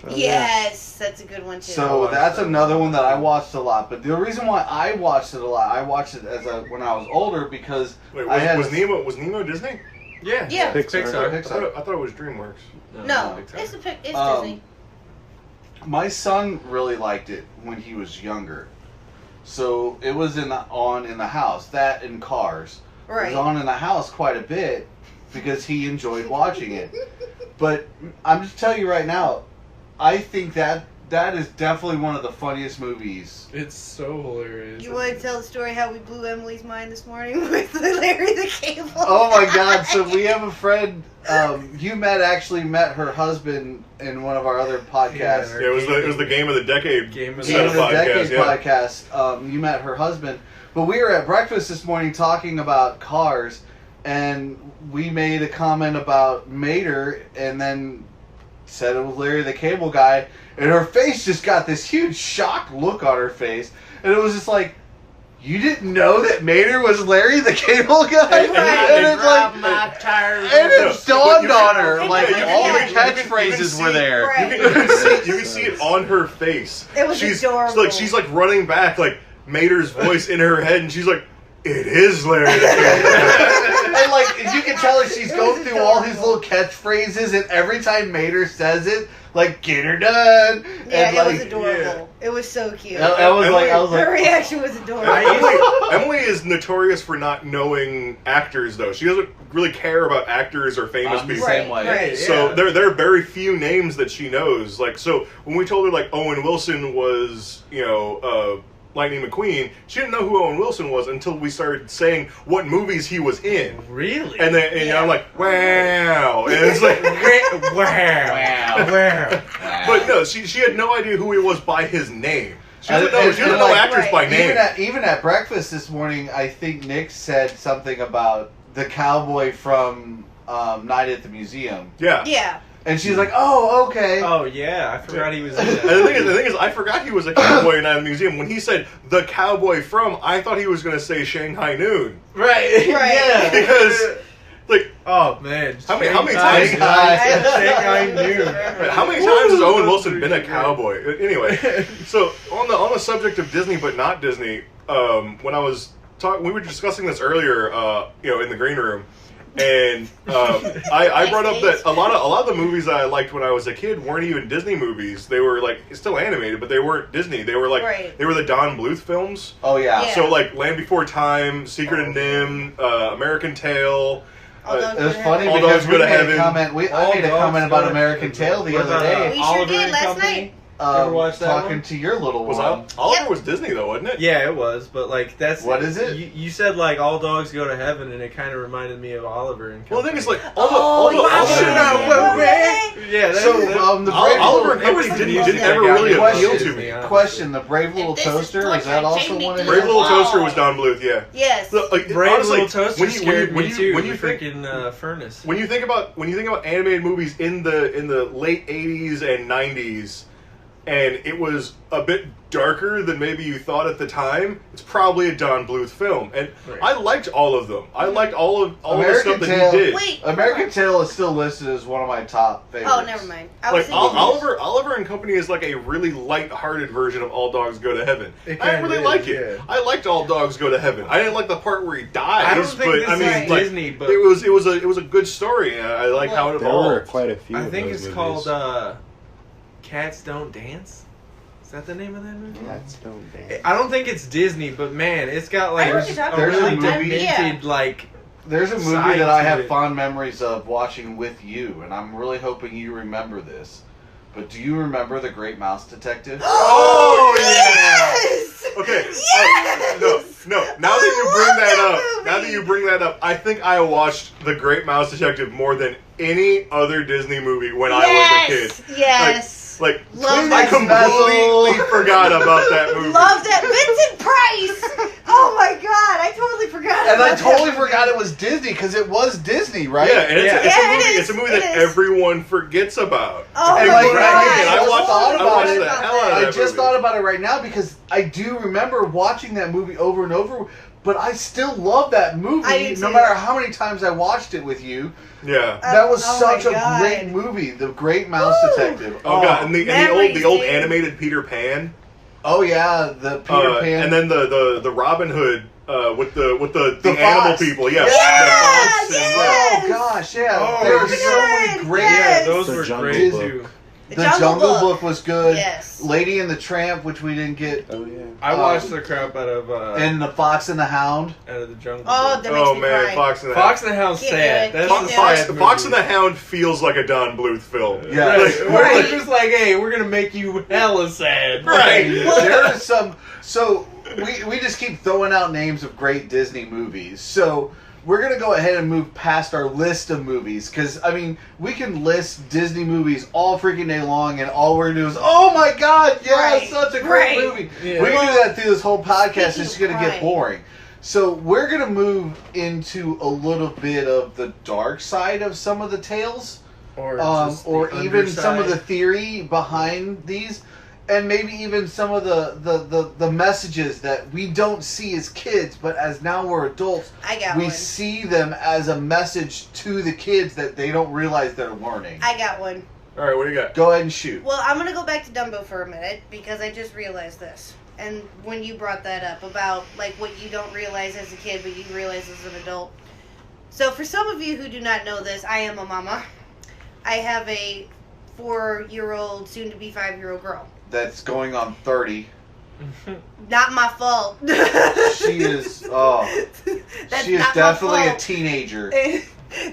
oh, yeah. Yes, that's a good one too. So watched that's that another one. one that I watched a lot. But the reason why I watched it a lot, I watched it when I was older because Wait, I had was Nemo Disney? Yeah. Yeah. Pixar. Pixar. I thought it was DreamWorks. no, Pixar. it's Disney. My son really liked it when he was younger, so it was on in the house. That and Cars it Right. was on in the house quite a bit because he enjoyed watching it. But I'm just telling you right now, I think that is definitely one of the funniest movies. It's so hilarious. You want to tell the story how we blew Emily's mind this morning with Larry the Cable? Oh my God! So we have a friend. You actually met her husband in one of our other podcasts. Yeah, Yeah, it was the Game of the Decade Game of Game the of the Decade yeah. podcast. You met her husband, but we were at breakfast this morning talking about Cars, and we made a comment about Mater, and then said it was Larry the Cable Guy, and her face just got this huge shocked look on her face, and it was just like, you didn't know that Mater was Larry the Cable Guy? And it's like, and it dawned on her, like Yeah, all the you can catchphrases see- were there. Right. You can see it on her face. It was adorable. She's like running back, like Mater's voice in her head, and she's like, "It is Larry." the Cable Guy." And like you can tell that she's going through all his little catchphrases, and every time Mater says it, like "get her done," Yeah, and it like was adorable. It was so cute. I was like, Her reaction was adorable. Emily is notorious for not knowing actors, though. She doesn't really care about actors or famous I'm the people. same way. Right. So there are very few names that she knows. Like, so when we told her like Owen Wilson was, Lightning McQueen. She didn't know who Owen Wilson was until we started saying what movies he was in. Really? And then Yeah. I'm like, wow. And it's like, wow. but no, she had no idea who he was by his name. She doesn't know, And- she doesn't and know like- actors by name. Even at breakfast this morning, I think Nick said something about the cowboy from Night at the Museum, Yeah. Yeah. and she's like, "Oh, okay." Oh yeah, I forgot he was in And that. the thing is, I forgot he was a cowboy in the museum. When he said the cowboy from, I thought he was going to say Shanghai Noon. Right. Right. Yeah. Because, like, Oh man. How many Shanghai times- Shanghai knew. how many times has Owen Wilson been a cowboy? Anyway, so on the subject of Disney but not Disney, when I was we were discussing this earlier, in the green room, and I brought up that a lot of the movies that I liked when I was a kid weren't even Disney movies. They were like still animated, but they weren't Disney. They were like Right. they were the Don Bluth films. Oh yeah. Yeah. So like Land Before Time, Secret of NIMH, American Tail. All Dogs It was Go to funny Heaven. All because Dogs we Go to made a Heaven. comment. I made a All comment Dogs about Go to American Heaven. Tail the What other about, day. We sure Oliver did and last Company? night. Ever watched that talking one? to your little Was one. Oliver Yep. was Disney though, wasn't it? Yeah, it was, but like that's What is it? You said like all dogs go to heaven, and it kind of reminded me of Oliver and. Well, the thing is, like Oh, yeah, that's, So, that's, the Brave Oliver and Little Company It was the didn't music ever that got really me into appeal to Disney, me. honestly. question: the Brave Little If this is Toaster, is that torture, also take me one to of the Brave yours? Little wall. Toaster was Don Bluth, yeah. Yes. Look, like, Brave honestly, Little Toaster when you- scared when me you- too. when you the think- freaking furnace. When you think about animated movies in the late '80s and '90s, and it was a bit darker than maybe you thought at the time, it's probably a Don Bluth film, and Right. I liked all of them. I liked all of the American stuff that Tail- he did. Wait. American Tail is still listed as one of my top favorites. Oh, never mind. I was Like thinking. Oliver and Company is like a really light-hearted version of All Dogs Go to Heaven. It I kinda really is, like it. yeah. I liked All Dogs Go to Heaven. I didn't like the part where he dies, I don't think but this I mean, is like, Disney, but it was a good story. And I like how it There were evolved. quite a few. I of think those it's movies. called Cats Don't Dance. Is that the name of that movie? Cats Don't Dance. I don't think it's Disney, but man, it's got like I know what you're talking There's about. a movie- demented like. There's a movie Side that I to have it. fond memories of watching with you, and I'm really hoping you remember this. But do you remember The Great Mouse Detective? Oh, yeah. Yes! Okay. Yes! No. Now I that you love bring that that up, movie. now that you bring that up, I think I watched The Great Mouse Detective more than any other Disney movie when I was a kid. Yes. Like, Love I that completely forgot about that movie. Love that. Vincent Price! Oh my god, I totally forgot And I about totally that forgot movie. it was Disney because it was Disney, right? Yeah, and it's, Yeah. it's Yeah, a it movie. is. It's a movie It that is. everyone forgets about. Oh And my like, god. I watched watched the hell out of I that just movie. thought about it right now because I do remember watching that movie over and over, but I still love that I movie do no too. matter how many times I watched it with you. Yeah. That was Oh such my a God. great movie, The Great Mouse Woo! Detective. Oh god, and the memories, old dude. animated Peter Pan. Oh yeah, the Peter Pan. And then the Robin Hood with the The animal Fox. people. Yeah. Yeah, The Fox and, yes. Oh gosh, yeah. Oh, there were my so many God, great. yes. Yeah, those The were Jungle great Book. too. The Jungle Book was good. Yes. Lady and the Tramp, which we didn't get, Oh yeah. I watched the crap out of and The Fox and the Hound. out of the jungle. Oh, Book. that makes Oh me man, cry. Fox and the Fox and the Hound's Can't sad. do it. That's Can't a do Fox, sad Fox and movie. the Hound feels like a Don Bluth film. Yeah. Right. Right. We're just like, hey, we're gonna make you hella sad. Right. There are some. So we just keep throwing out names of great Disney movies. So we're gonna go ahead and move past our list of movies because I mean we can list Disney movies all freaking day long, and all we're gonna do is, oh my god, yeah, Right. such a great Right. movie. Yeah. We can do that through this whole podcast. Speaking It's of gonna get crying. boring. So we're gonna move into a little bit of the dark side of some of the tales. Or, just the Or even some of the underside. theory behind these, and maybe even some of the messages that we don't see as kids, but as now we're adults, I got we one. see them as a message to the kids that they don't realize they're learning. I got one. All right, what do you got? Go ahead and shoot. Well, I'm gonna go back to Dumbo for a minute because I just realized this. And when you brought that up about like what you don't realize as a kid, but you realize as an adult. So for some of you who do not know this, I am a mama. I have a 4-year-old, soon to be 5-year-old girl. That's going on 30. Not my fault. She is. Oh, That's she is not my definitely a fault. teenager.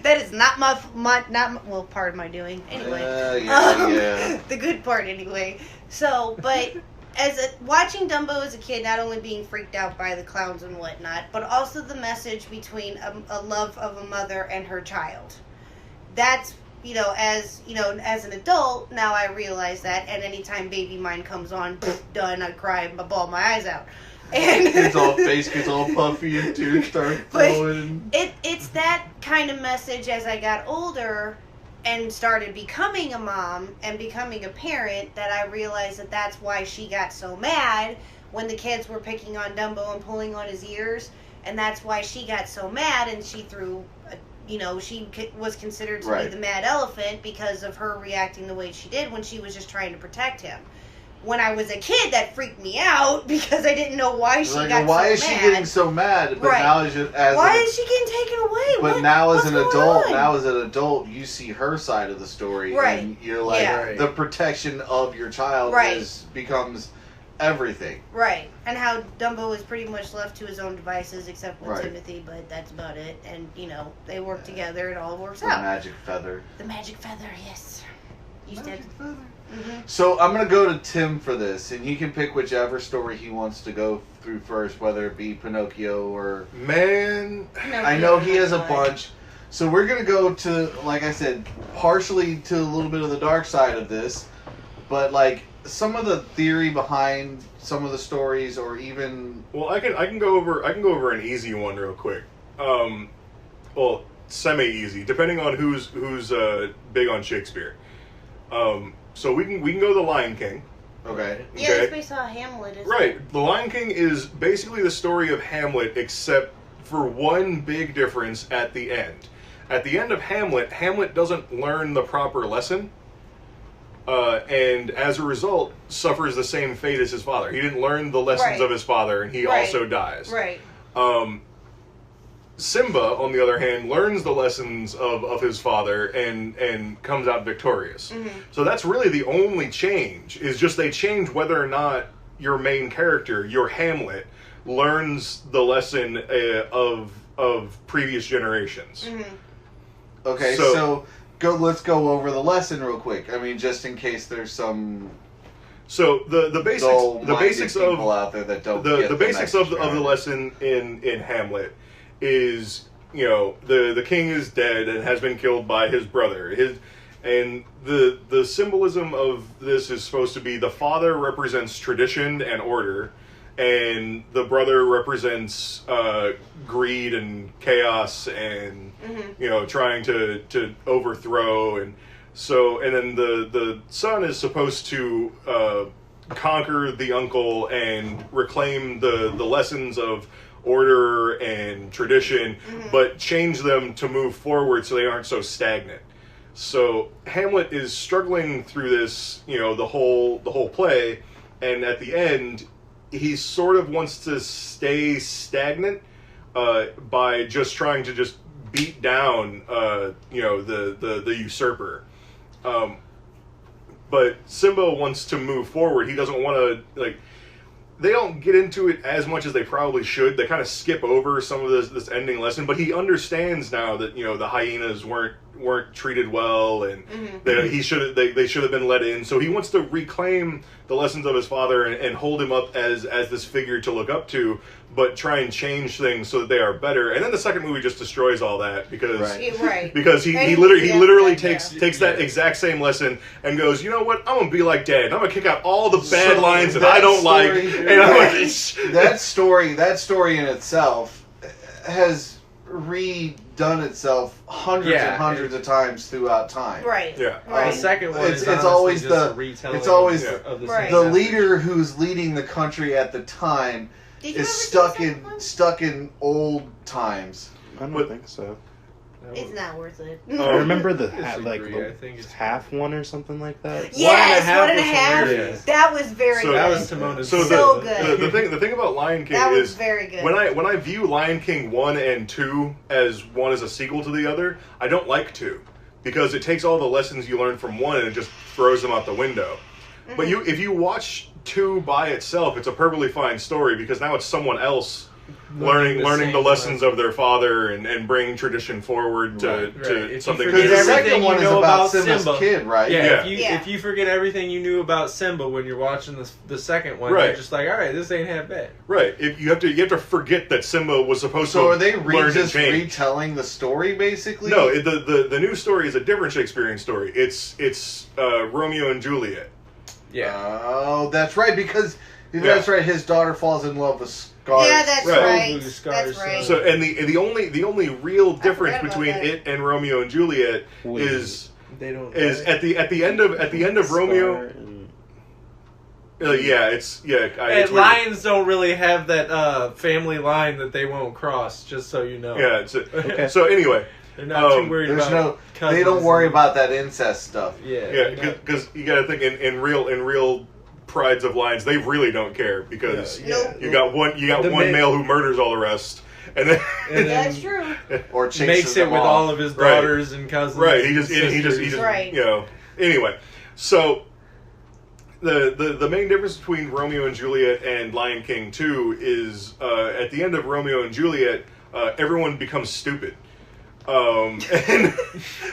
That is not well, part of my doing anyway. Yeah. The good part anyway. So, but watching Dumbo as a kid, not only being freaked out by the clowns and whatnot, but also the message between a love of a mother and her child. That's, as an adult, now I realize that, and anytime Baby Mine comes on, done, I cry, I bawl my eyes out. And face gets all puffy and tears start flowing. It's that kind of message as I got older and started becoming a mom and becoming a parent, that I realized that that's why she got so mad when the kids were picking on Dumbo and pulling on his ears, and that's why she got so mad, and she threw, she was considered to be the mad elephant because of her reacting the way she did when she was just trying to protect him. When I was a kid, that freaked me out because I didn't know why she got so mad. Why is she getting so mad? But now why is she getting taken away? But now as an adult, you see her side of the story, and you're like, the protection of your child becomes everything. Right, and how Dumbo is pretty much left to his own devices, except with Timothy, but that's about it. And they work together, it all works out. The magic feather. The magic feather, yes. Magic feather. Mm-hmm. So I'm going to go to Tim for this, and he can pick whichever story he wants to go through first, whether it be Pinocchio or... Man... I know he has a bunch. So we're going to go to, like I said, partially to a little bit of the dark side of this, but some of the theory behind some of the stories, or even... Well, I can go over an easy one real quick. Well, semi-easy, depending on who's big on Shakespeare. So we can go The Lion King. Okay. Yeah, it's based on Hamlet, isn't it? The Lion King is basically the story of Hamlet, except for one big difference at the end. At the end of Hamlet, Hamlet doesn't learn the proper lesson, and as a result, suffers the same fate as his father. He didn't learn the lessons of his father, and he also dies. Right. Simba, on the other hand, learns the lessons of his father and comes out victorious. Mm-hmm. So that's really the only change, is just they change whether or not your main character, your Hamlet, learns the lesson of previous generations. Mm-hmm. Okay, so let's go over the lesson real quick. I mean, just in case there's some... So the basics of people out there that don't the basics of the lesson in Hamlet is, the king is dead and has been killed by his brother. And the symbolism of this is supposed to be the father represents tradition and order, and the brother represents greed and chaos and trying to overthrow. And then the son is supposed to conquer the uncle and reclaim the lessons of order and tradition, but change them to move forward so they aren't so stagnant. So Hamlet is struggling through this, the whole play, and at the end, he sort of wants to stay stagnant by just trying to just beat down, the usurper. But Simba wants to move forward. He doesn't want to they don't get into it as much as they probably should. They kind of skip over some of this ending lesson, but he understands now that the hyenas weren't treated well, and that they should have been let in. So he wants to reclaim the lessons of his father and hold him up as this figure to look up to, but try and change things so that they are better. And then the second movie just destroys all that because he literally takes that exact same lesson and goes, you know what, I'm gonna be like Dad. I'm gonna kick out all the bad lines that I don't like. And that story in itself has redone itself hundreds and hundreds of times throughout time. Right. Yeah. Right. The second one it's always the the leader who's leading the country at the time is stuck in old times. I don't think so. It's not worth it. I remember the I think it's half one or something like that. Yes, 1.5. That was very good. That was Timona's so good. The thing about Lion King that was is very good. When I view Lion King 1 and 2 as one as a sequel to the other, I don't like 2 because it takes all the lessons you learned from 1 and it just throws them out the window. But if you watch 2 by itself, it's a perfectly fine story because now it's someone else learning the same lessons of their father and bring tradition forward to, Right. to If you something. forget Because the everything second you one is know about about Simba's Simba. kid, right? Yeah, Yeah. if you forget everything you knew about Simba when you're watching the second one, Right. you're just like, all right, this ain't half bad. Right. If you have to forget that Simba was supposed So to are they learn and just change. retelling the story, basically? No, the new story is a different Shakespearean story. It's Romeo and Juliet. Yeah. Oh, that's right, because Yeah. that's right. His daughter falls in love with Scar. Yeah, that's Right. right. Blue scars, That's right. So and the only real difference forgot about between that. it and Romeo and Juliet Wait. is They don't. at the end of Romeo. Scar and- It's And weird. lions don't really have that family line that they won't cross. Just so you know. Yeah. Okay. So anyway, They're not too worried There's about. no. cousins They don't worry and- about that incest stuff. Yeah. yeah, they're not- because you got to think in real prides of lions, they really don't care because Yeah. Nope. you got one The one ma- male who murders all the rest, and then and then That's true. Or chases makes it them with off. all of his Right. daughters and cousins. right, he just sisters. Right. Anyway, so the main difference between Romeo and Juliet and Lion King 2 is at the end of Romeo and Juliet, everyone becomes stupid. And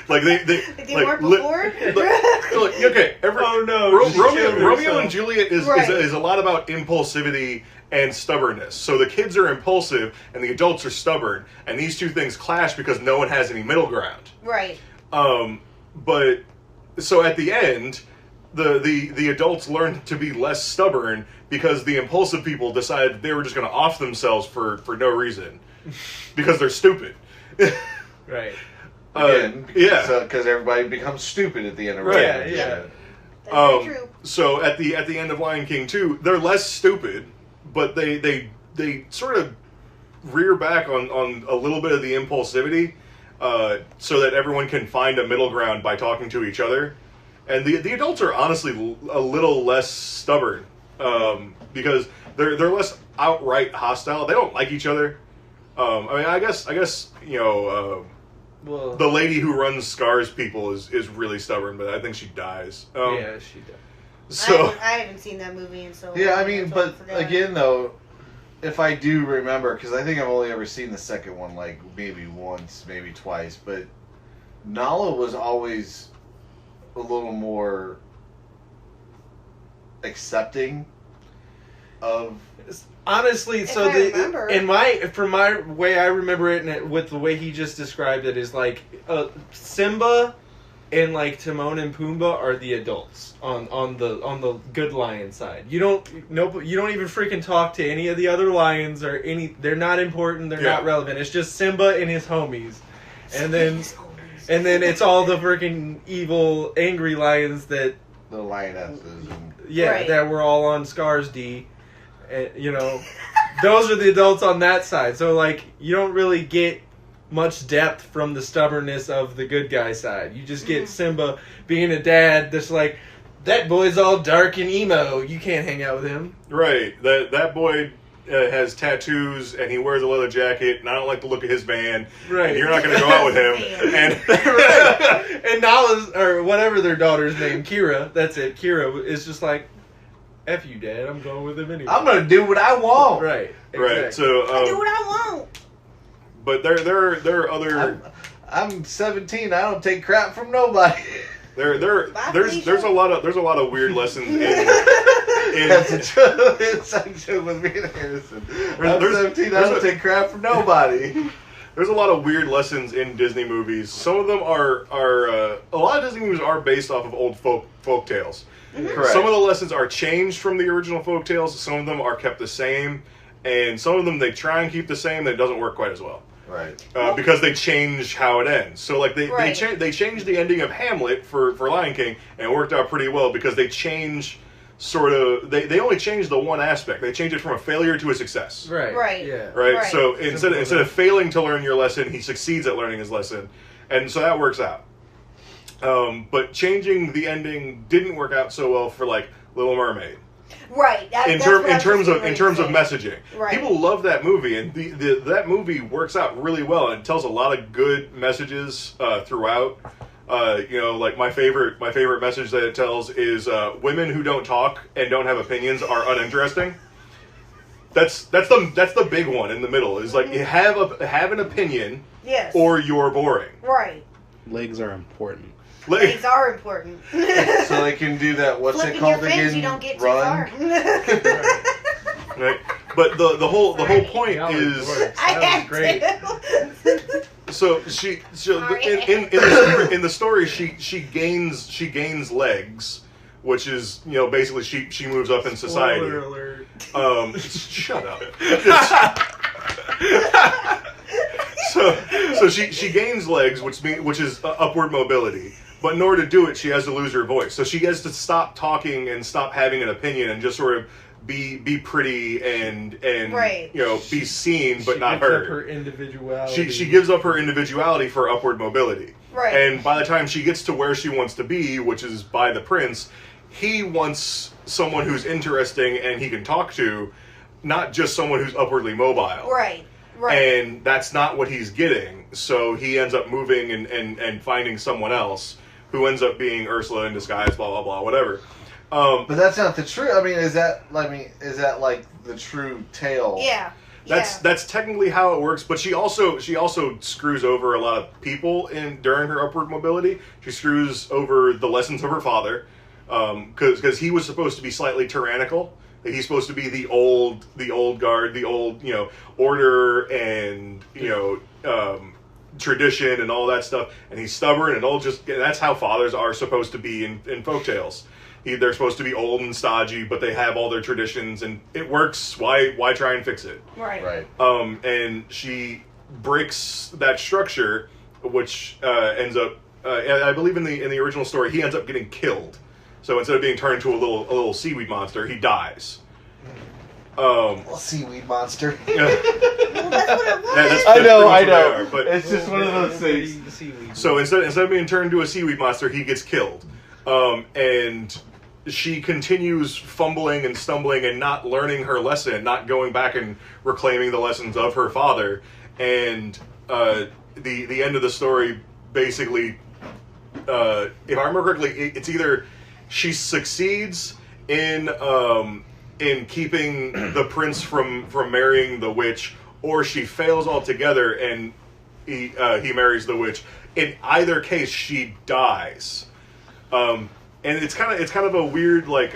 like they They like, weren't li- before? like, okay, Oh no! Romeo, she killed Romeo herself. and Juliet is Right. a lot about impulsivity and stubbornness. So the kids are impulsive and the adults are stubborn, and these two things clash because no one has any middle ground. Right. But so at the end, the adults learn to be less stubborn because the impulsive people decided they were just going to off themselves for no reason because they're stupid. Right. Again, yeah. because everybody becomes stupid at the end of Right. Romeo and Yeah, Juliet. That's very true. So at the end of Lion King 2, they're less stupid, but they sort of rear back on a little bit of the impulsivity, so that everyone can find a middle ground by talking to each other. And the adults are honestly a little less stubborn, because they're less outright hostile. They don't like each other. I guess Well. the lady who runs Scar's people is really stubborn, but I think she dies. yeah, she does. So I haven't seen that movie in so long. Yeah, I mean, that's why I but forgot. again, though, if I do remember, because I think I've only ever seen the second one, like maybe once, maybe twice, but Nala was always a little more accepting of. Honestly, If so I remember. from my way I remember it, and with the way he just described it, is like Simba and like Timon and Pumbaa are the adults on the good lion side. You don't even freaking talk to any of the other lions or any. They're not important. They're not Yeah. relevant. It's just Simba and his homies, and then it's all the freaking evil, angry lions that The lionesses and Right. that were all on Scar's D. Those are the adults on that side. So, like, you don't really get much depth from the stubbornness of the good guy side. You just get Simba being a dad that's like, that boy's all dark and emo. You can't hang out with him. right, that boy has tattoos and he wears a leather jacket, and I don't like the look of his van. Right. And you're not going to go out with him. Man. And And Nala's, or whatever their daughter's name, Kira, that's it, Kira, is just like, F you, Dad, I'm going with him anyway. I'm gonna do what I want. Right. right, exactly. so I do what I want. but there are other I'm 17. I don't take crap from nobody. Bye, there's Felicia. a lot of weird lessons in That's a joke. It's a joke with me and Harrison. I'm There's- 17. I there's don't a- take crap from nobody. There's a lot of weird lessons in Disney movies. Some of them are a lot of Disney movies are based off of old folk tales. Correct. Some of the lessons are changed from the original folk tales. Some of them are kept the same, and some of them they try and keep the same. That it doesn't work quite as well. Right. Because they change how it ends. So like they Right. they changed the ending of Hamlet for Lion King, and it worked out pretty well because they change sort of they only changed the one aspect. They changed it from a failure to a success. Right. Right. Yeah. Right. Right. So Simple instead of failing to learn your lesson, he succeeds at learning his lesson, and so that works out. But changing the ending didn't work out so well for like Little Mermaid. Right. In that's terms what I was of getting in terms of ready to say. messaging, Right. people love that movie, and that movie works out really well and tells a lot of good messages throughout. Like my favorite message that it tells is women who don't talk and don't have opinions are uninteresting. That's the big one in the middle. Is like you have an opinion, Yes. or you're boring. Right. Legs are important. Legs are important. So they can do that. What's Flipping it called your fins, again? you don't get too Run. far. Right? But the whole point Golly, is Lord, I that had was great. to. so Sorry. in the story she gains legs, which is basically she moves up in society. Spoiler alert. Shut up. So she gains legs, which is upward mobility. But in order to do it, she has to lose her voice. So she has to stop talking and stop having an opinion and just sort of be pretty and Right. be seen but She not gives up heard. her individuality. She gives up her individuality for upward mobility. Right. And by the time she gets to where she wants to be, which is by the prince, he wants someone who's interesting and he can talk to, not just someone who's upwardly mobile. Right. Right. And that's not what he's getting. So he ends up moving and finding someone else who ends up being Ursula in disguise, blah, blah, blah, whatever. But that's not the true. I mean, is that like the true tale? Yeah. That's technically how it works, but she also screws over a lot of people during her upward mobility. She screws over the lessons of her father, because he was supposed to be slightly tyrannical. He's supposed to be the old guard, the old order and tradition and all that stuff, and he's stubborn and that's how fathers are supposed to be in folktales. They're supposed to be old and stodgy, but they have all their traditions, and it works. Why try and fix it? Right. Right. And she breaks that structure, which ends up. I believe in the original story, he ends up getting killed. So instead of being turned into a little seaweed monster, he dies. Well, seaweed monster. Well, that's what it was. That's I know. pretty much what they are, but It's just one of those things. The seaweed. so instead of being turned into a seaweed monster, he gets killed. And she continues fumbling and stumbling and not learning her lesson, not going back and reclaiming the lessons of her father. And the end of the story, basically, if I remember correctly, it's either she succeeds in keeping the prince from marrying the witch, or she fails altogether and he marries the witch. In either case, she dies. And it's kind of a weird, like,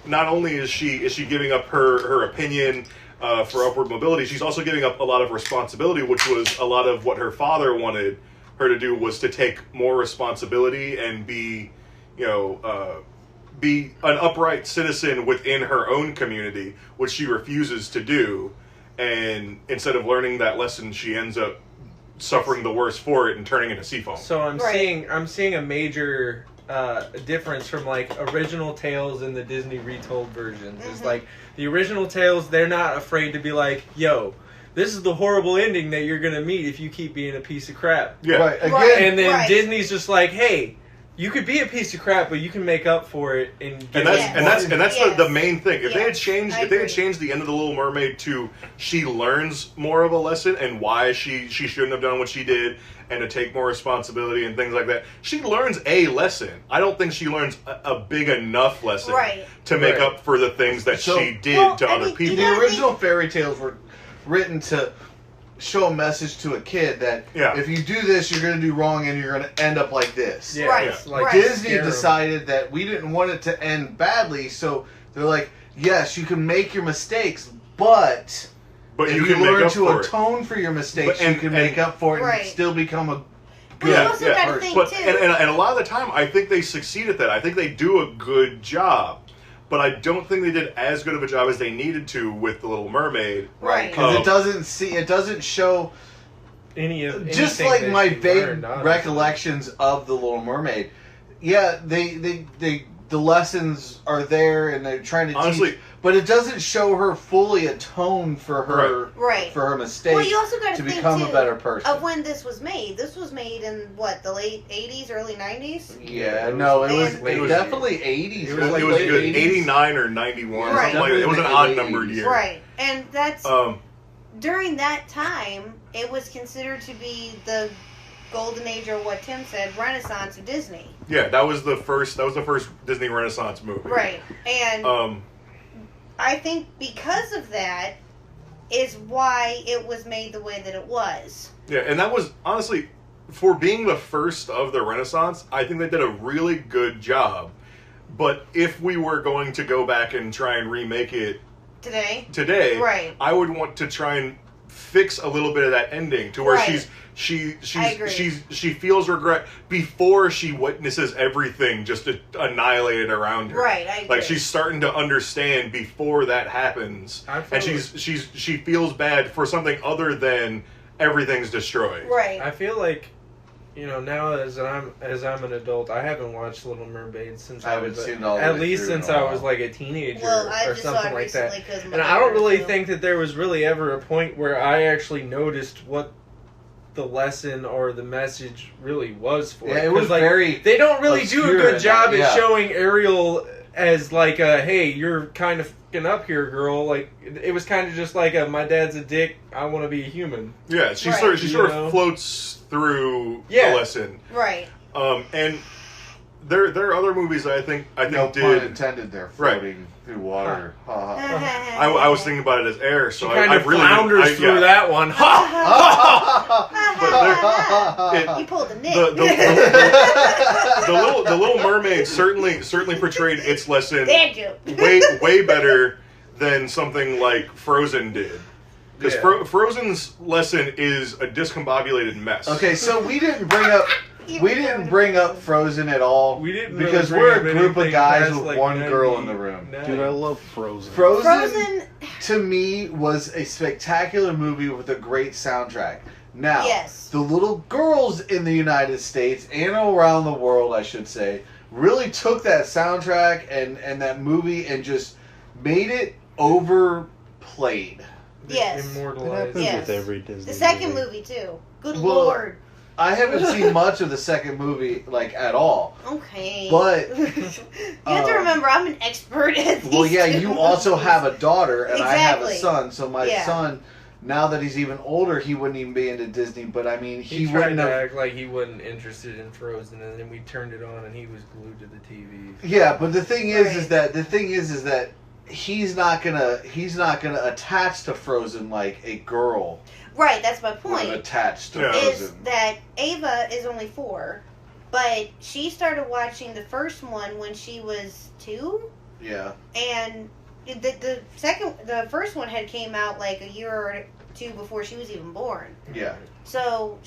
not only is she giving up her opinion for upward mobility, she's also giving up a lot of responsibility, which was a lot of what her father wanted her to do, was to take more responsibility and be an upright citizen within her own community, which she refuses to do. And instead of learning that lesson, she ends up suffering the worst for it and turning into seafoam. So I'm Right. seeing a major difference from like original tales and the Disney retold versions. Is like the original tales, they're not afraid to be like, yo, this is the horrible ending that you're gonna meet if you keep being a piece of crap. Yeah. Right. Again. Right. And then Right. Disney's just like, hey, you could be a piece of crap, but you can make up for it and get And that's Yes. the main thing. If they had Yes, changed I if they had agree. changed the end of the Little Mermaid to she learns more of a lesson and why she shouldn't have done what she did and to take more responsibility and things like that. She learns a lesson. I don't think she learns a big enough lesson Right. to make Right. up for the things that So- she did Well, to I other mean, people. you The original fairy tales were written to show a message to a kid that Yeah. if you do this, you're going to do wrong and you're going to end up like this. Yeah, Right, it's like right. Disney scare 'em. decided that we didn't want it to end badly, so they're like, yes, you can make your mistakes, but But if you you can make learn up to for it. atone for your mistakes, But- and- you can and- make up for it Right. and still become a Well, good you also got to person. think But too. and a lot of the time, I think they succeed at that. I think they do a good job, but I don't think they did as good of a job as they needed to with the Little Mermaid. Right. Because Um, it doesn't show. Any of Just anything like that my she vague learned out of it. recollections of the Little Mermaid, yeah, they the lessons are there and they're trying to Honestly- teach, but it doesn't show her fully atone for her Right. for her mistakes Well, you also got to to think become too a better person. of when this was made. This was made in what, the late '80s, early '90s. Yeah, no, it was, And- it was definitely 80s. It It was, like good. late 80s. 89 or 91, Right. something like that. It was an Definitely odd numbered 80s. year. Right, and that's Um, during that time. It was considered to be the golden age, or what Tim said, Renaissance of Disney. yeah, that was the first Disney Renaissance movie. Right, and Um, I think because of that, is why it was made the way that it was. Yeah, and that was honestly, for being the first of the Renaissance, I think they did a really good job. But if we were going to go back and try and remake it today, Right. I would want to try and fix a little bit of that ending to where Right. she agree. feels regret before she witnesses everything just annihilated around her. Right, I agree. Like she's starting to understand before that happens, I feel and she feels bad for something other than everything's destroyed. Right. I feel like, now as I'm an adult, I haven't watched Little Mermaid since I I haven't was seen it all the at way least through since in a I while. was like a teenager Well, I or just saw something it like that. recently because And I don't really think that there was really ever a point where I actually noticed what the lesson or the message really was for. Yeah, it was 'Cause, like, very They don't really do a obscure good in job that, at yeah. showing Ariel as like a, hey, you're kind of fucking up here, girl. Like it was kind of just like a, my dad's a dick. I want to be a human. Yeah, she Right. sort You know? of floats through Yeah. the lesson. Right. And there are other movies that I think no pun did. intended. They're Right. floating through water. Ha, ha, ha. I was thinking about it as air, so She kind I of really flounders through that one. You pulled the Nick. The Little Mermaid certainly portrayed its lesson Bad joke. way better than something like Frozen did. Because Yeah. Frozen's lesson is a discombobulated mess. Okay, so we didn't bring up Frozen at all. We didn't because really we're a bring up group of anything guys past, with like, one girl 90. in the room. Dude, I love Frozen. Frozen. To me was a spectacular movie with a great soundtrack. Now, Yes. the little girls in the United States and around the world, I should say, really took that soundtrack and that movie and just made it overplayed. Yes. That Immortalized. happens Yes. with every Disney The second movie too. Good Well, lord. I haven't seen much of the second movie, like, at all. Okay. But, you have to remember, I'm an expert at these Well, yeah, two you also movies. have a daughter, and I have a Exactly. son, so my Yeah. son, now that he's even older, he wouldn't even be into Disney, but I mean, He he tried wouldn't to have... act like he wasn't interested in Frozen, and then we turned it on, and he was glued to the TV. Yeah, but the thing is Right. that he's not gonna attach to Frozen like a girl Right, that's my would point. attach to Yeah. Is Frozen. that Ava is only 4, but she started watching the first one when she was 2, Yeah, and the first one had came out like a year or 2 before she was even born. yeah. So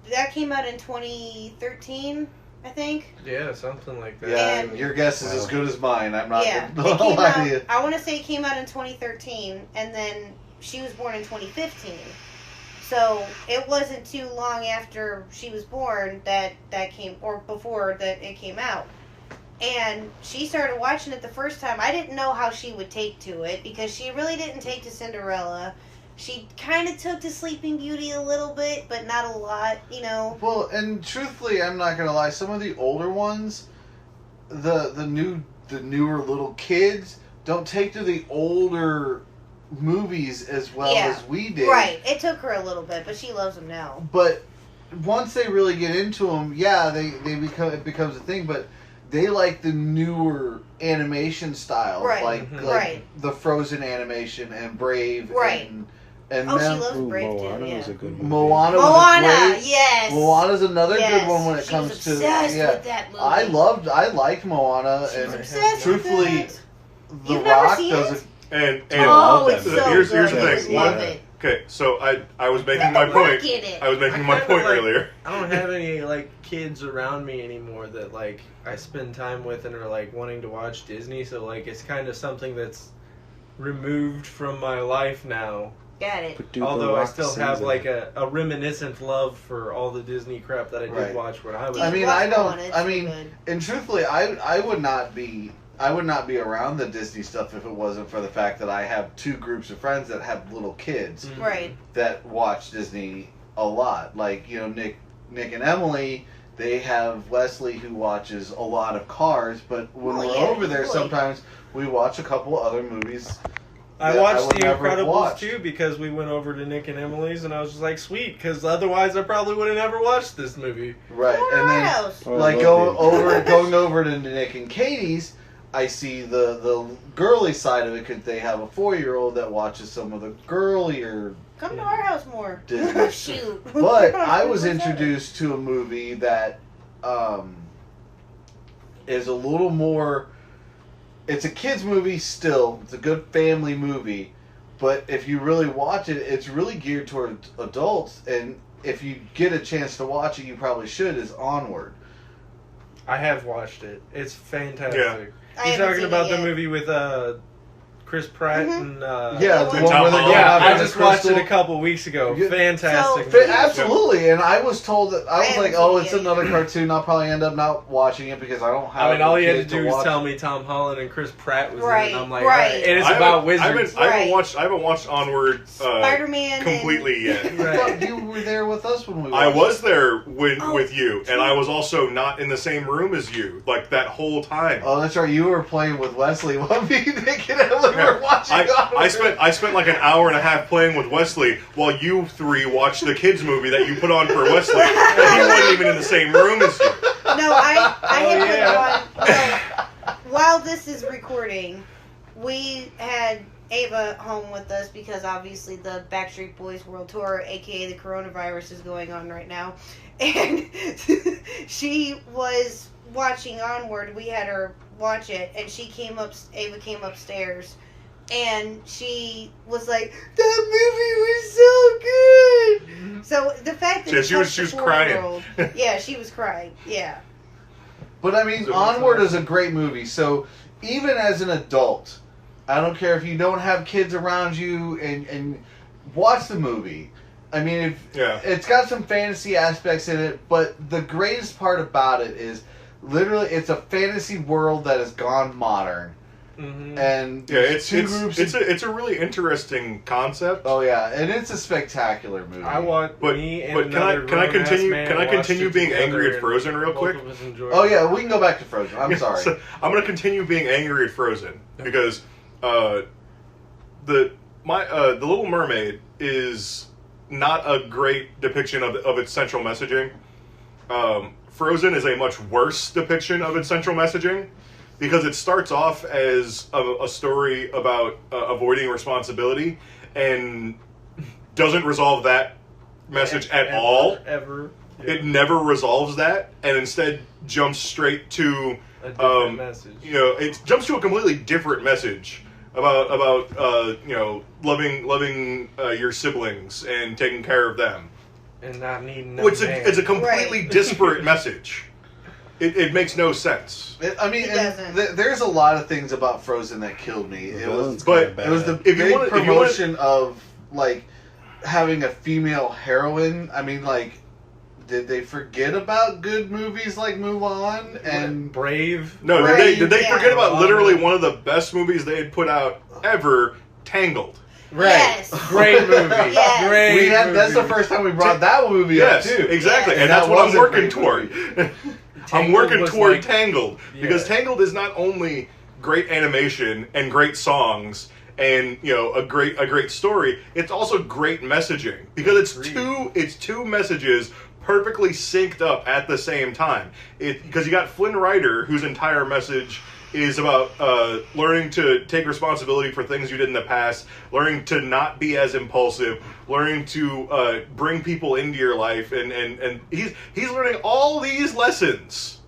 that came out in 2013, I think. Yeah, something like that. Yeah, And- your guess is as Wow. good as mine. I'm not Yeah, gonna it came lie out, to you. I want to say it came out in 2013, and then she was born in 2015. So it wasn't too long after she was born that came, or before that it came out. And she started watching it the first time. I didn't know how she would take to it because she really didn't take to Cinderella. She kind of took to Sleeping Beauty a little bit, but not a lot, you know. Well, and truthfully, I'm not gonna lie. Some of the older ones, the newer little kids don't take to the older movies as well Yeah. as we did. Right. It took her a little bit, but she loves them now. But once they really get into them, yeah, it becomes a thing. But they like the newer animation styles, Right. like Right. the Frozen animation and Brave, Right. and Oh, she then loves Ooh, Brave Moana too, was a yeah. good movie. Moana. Was a Moana, great, yes. Moana's another Yes. good one when it She comes was to obsessed yeah. with that movie. I liked Moana, She was and obsessed truthfully, with that. The You've never Rock seen does it? And I Oh, love it's that so movie. Here's good. the I thing. love One- it. okay, so I was making Let my the rock point. get it. I was making I my kinda point like- earlier. I don't have any like kids around me anymore that like I spend time with and are like wanting to watch Disney, so like it's kind of something that's removed from my life now. Got it. But dude, The Although I Rock still sings have in like it. a reminiscent love for all the Disney crap that I did Right. watch when I was. I Dude, mean, watch I don't- Moana, it's I so mean, good. and truthfully, I would not be around the Disney stuff if it wasn't for the fact that I have two groups of friends that have little kids Mhm. Right. that watch Disney a lot. Like, you know, Nick and Emily, they have Wesley who watches a lot of Cars, but when Well, we're yeah, over there, really. sometimes we watch a couple other movies. I that I watched would The never Incredibles watch. too because we went over to Nick and Emily's and I was just like, sweet, because otherwise I probably would have never watched this movie. Right, and then House. Oh, I like love going the- over to Nick and Katie's, I see the girly side of it because they have a 4-year-old that watches some of the girlier. Come to our house more. Disney. Shoot. But I was What's that? introduced to a movie that is a little more. It's a kids movie still. It's a good family movie, but if you really watch it, it's really geared toward adults. And if you get a chance to watch it, you probably should. Is Onward. I have watched it. It's fantastic. Yeah. I You're haven't talking seen about it the yet. movie with Chris Pratt Mhm. and Yeah, the the one one Tom where they're going Holland. out I on the just watched it crystal. a couple weeks ago. Yeah. Fantastic. So- movie. Absolutely, and I was told that I was haven't like, seen "Oh, it it's yet another either. cartoon." I'll probably end up not watching it because I don't have. I mean, all a you had kid to do was watch tell it. me Tom Holland and Chris Pratt was in Right, it. And I'm like, right. all right. And it's I about haven't- wizards. I haven't watched Onward Spider-Man completely yet. I thought you were there with us when we. I watched was there with Oh, you, and I was also not in the same room as you, like that whole time. Oh, that's right. You were playing with Wesley while me and Nick and Ellen were watching. I spent like an hour and a half playing with Wesley while you three watched the kids movie that you put on for Wesley. And he wasn't even in the same room as you. No, I Oh, had put on. No, while this is recording, we had Ava home with us because obviously the Backstreet Boys World Tour, aka the coronavirus, is going on right now, and she was watching Onward. We had her watch it, and Ava came upstairs. And she was like, "That movie was so good." So the fact that Yeah, it she was touched the crying. 4-year-old yeah, she was crying. Yeah. But I mean, So- Onward is a great movie. So even as an adult, I don't care if you don't have kids around you and watch the movie. I mean, Yeah. it's got some fantasy aspects in it, but the greatest part about it is literally it's a fantasy world that has gone modern. Mhm. And Yeah, it's two groups. it's a really interesting concept. Oh yeah, and it's a spectacular movie. I want But- me and but can I- another can I grown-ass continue- man can I watched continue it being together angry at and Frozen real both quick? of us enjoyed Oh it. yeah, we can go back to Frozen. I'm sorry. So, I'm gonna continue being angry at Frozen because the Little Mermaid is not a great depiction of its central messaging. Frozen is a much worse depiction of its central messaging because it starts off as a story about avoiding responsibility and doesn't resolve that message at all. Ever. It never resolves that, and instead jumps straight to A different message. it jumps to a completely different message about loving your siblings and taking care of them. And not needing no Which man. it's a completely Right. disparate message. It makes no sense. I mean, It and doesn't. there's a lot of things about Frozen that killed me. It was But it was the If you big wanna- if you wanna- promotion of like having a female heroine. I mean, like, did they forget about good movies like Mulan and Brave. No, Right. did they Yeah. forget about literally one of the best movies they had put out ever, Tangled? Right. Yes. Great movie. Yes. Great we had? That's the movie. first time we brought that movie Yes, up too. exactly, Yes. and That that's what I'm was a working great toward. movie. I'm Tangled working was toward like- Tangled because Yeah. Tangled is not only great animation and great songs and a great story. It's also great messaging because it's two messages perfectly synced up at the same time. Because you got Flynn Rider, whose entire message is about learning to take responsibility for things you did in the past, learning to not be as impulsive, learning to bring people into your life, and he's learning all these lessons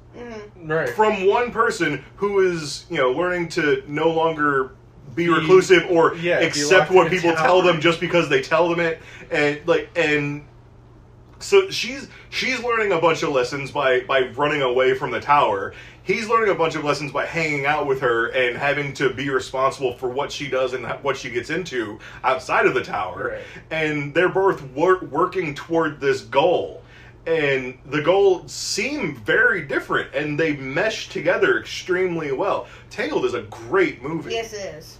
Right. from one person who is learning to no longer be reclusive or be accept locked what in a people tower. tell them just because they tell them it, and so she's learning a bunch of lessons by running away from the tower. He's learning a bunch of lessons by hanging out with her and having to be responsible for what she does and what she gets into outside of the tower. Right. And they're both working toward this goal. And the goals seem very different, and they mesh together extremely well. Tangled is a great movie. Yes, it is.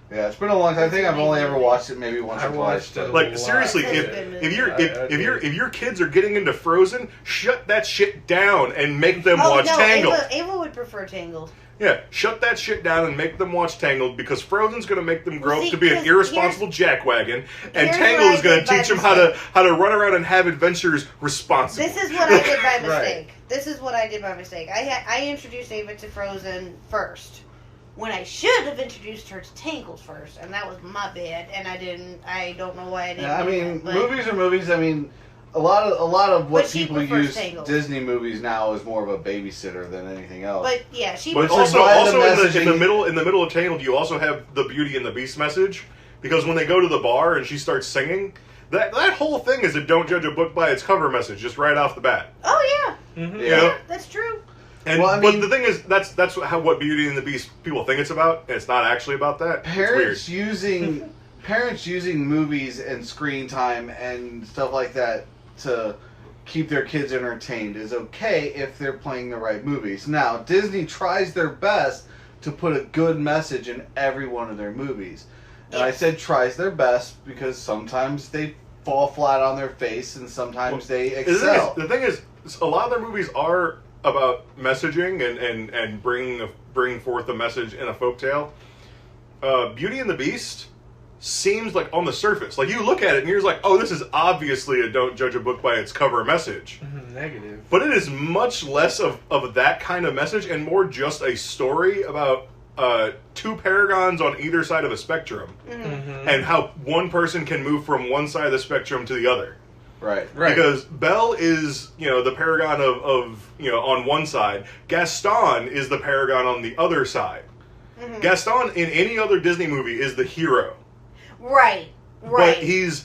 Yeah, it's been a long time. I think I've only ever watched it maybe once I or twice. watched it. but- Like Wow. seriously, That's a if good movie. if you're I if your kids are getting into Frozen, shut that shit down and make them watch no, Tangled. Ava would prefer Tangled. Yeah, shut that shit down and make them watch Tangled because Frozen's going to make them grow Well, up see, to be an 'cause irresponsible jackwagon, and here's Tangled what is I going did to by teach them mistake. how to run around and have adventures responsibly. This is what I did by Right. mistake. this is what I did by mistake. I introduced Ava to Frozen first, when I should have introduced her to Tangled first, and that was my bad. And I didn't. I don't know why I didn't. Yeah, I do mean, that, but- movies are movies. I mean, a lot of what But she people prefers use Tangled. Disney movies now is more of a babysitter than anything else. But yeah, she. But prefers- also, why the in the messaging- middle of Tangled, you also have the Beauty and the Beast message, because when they go to the bar and she starts singing, that whole thing is a "don't judge a book by its cover" message, just right off the bat. Oh yeah, Mhm. You Yeah. know? that's true. And Well, I but mean- the thing is, that's what Beauty and the Beast people think it's about, and it's not actually about that. It's weird. Parents using movies and screen time and stuff like that to keep their kids entertained is okay if they're playing the right movies. Now, Disney tries their best to put a good message in every one of their movies. And I Yes. said tries their best because sometimes they fall flat on their face and sometimes they excel. The thing is, a lot of their movies are about messaging and bringing forth a message in a folktale. Beauty and the Beast seems like on the surface, like you look at it and you're just like, oh, this is obviously a "don't judge a book by its cover" message. Negative. But it is much less of that kind of message and more just a story about two paragons on either side of a spectrum Mm-hmm. and how one person can move from one side of the spectrum to the other. Right. Right. Because Belle is, the paragon of on one side. Gaston is the paragon on the other side. Mm-hmm. Gaston in any other Disney movie is the hero. Right. Right. But he's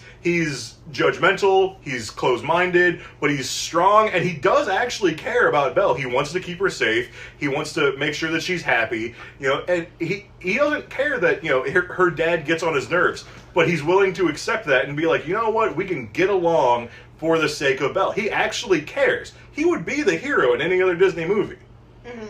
judgmental, he's closed-minded, but he's strong, and he does actually care about Belle. He wants to keep her safe. He wants to make sure that she's happy. And he doesn't care that her dad gets on his nerves, but he's willing to accept that and be like, you know what, we can get along for the sake of Belle. He actually cares. He would be the hero in any other Disney movie. Mm-hmm.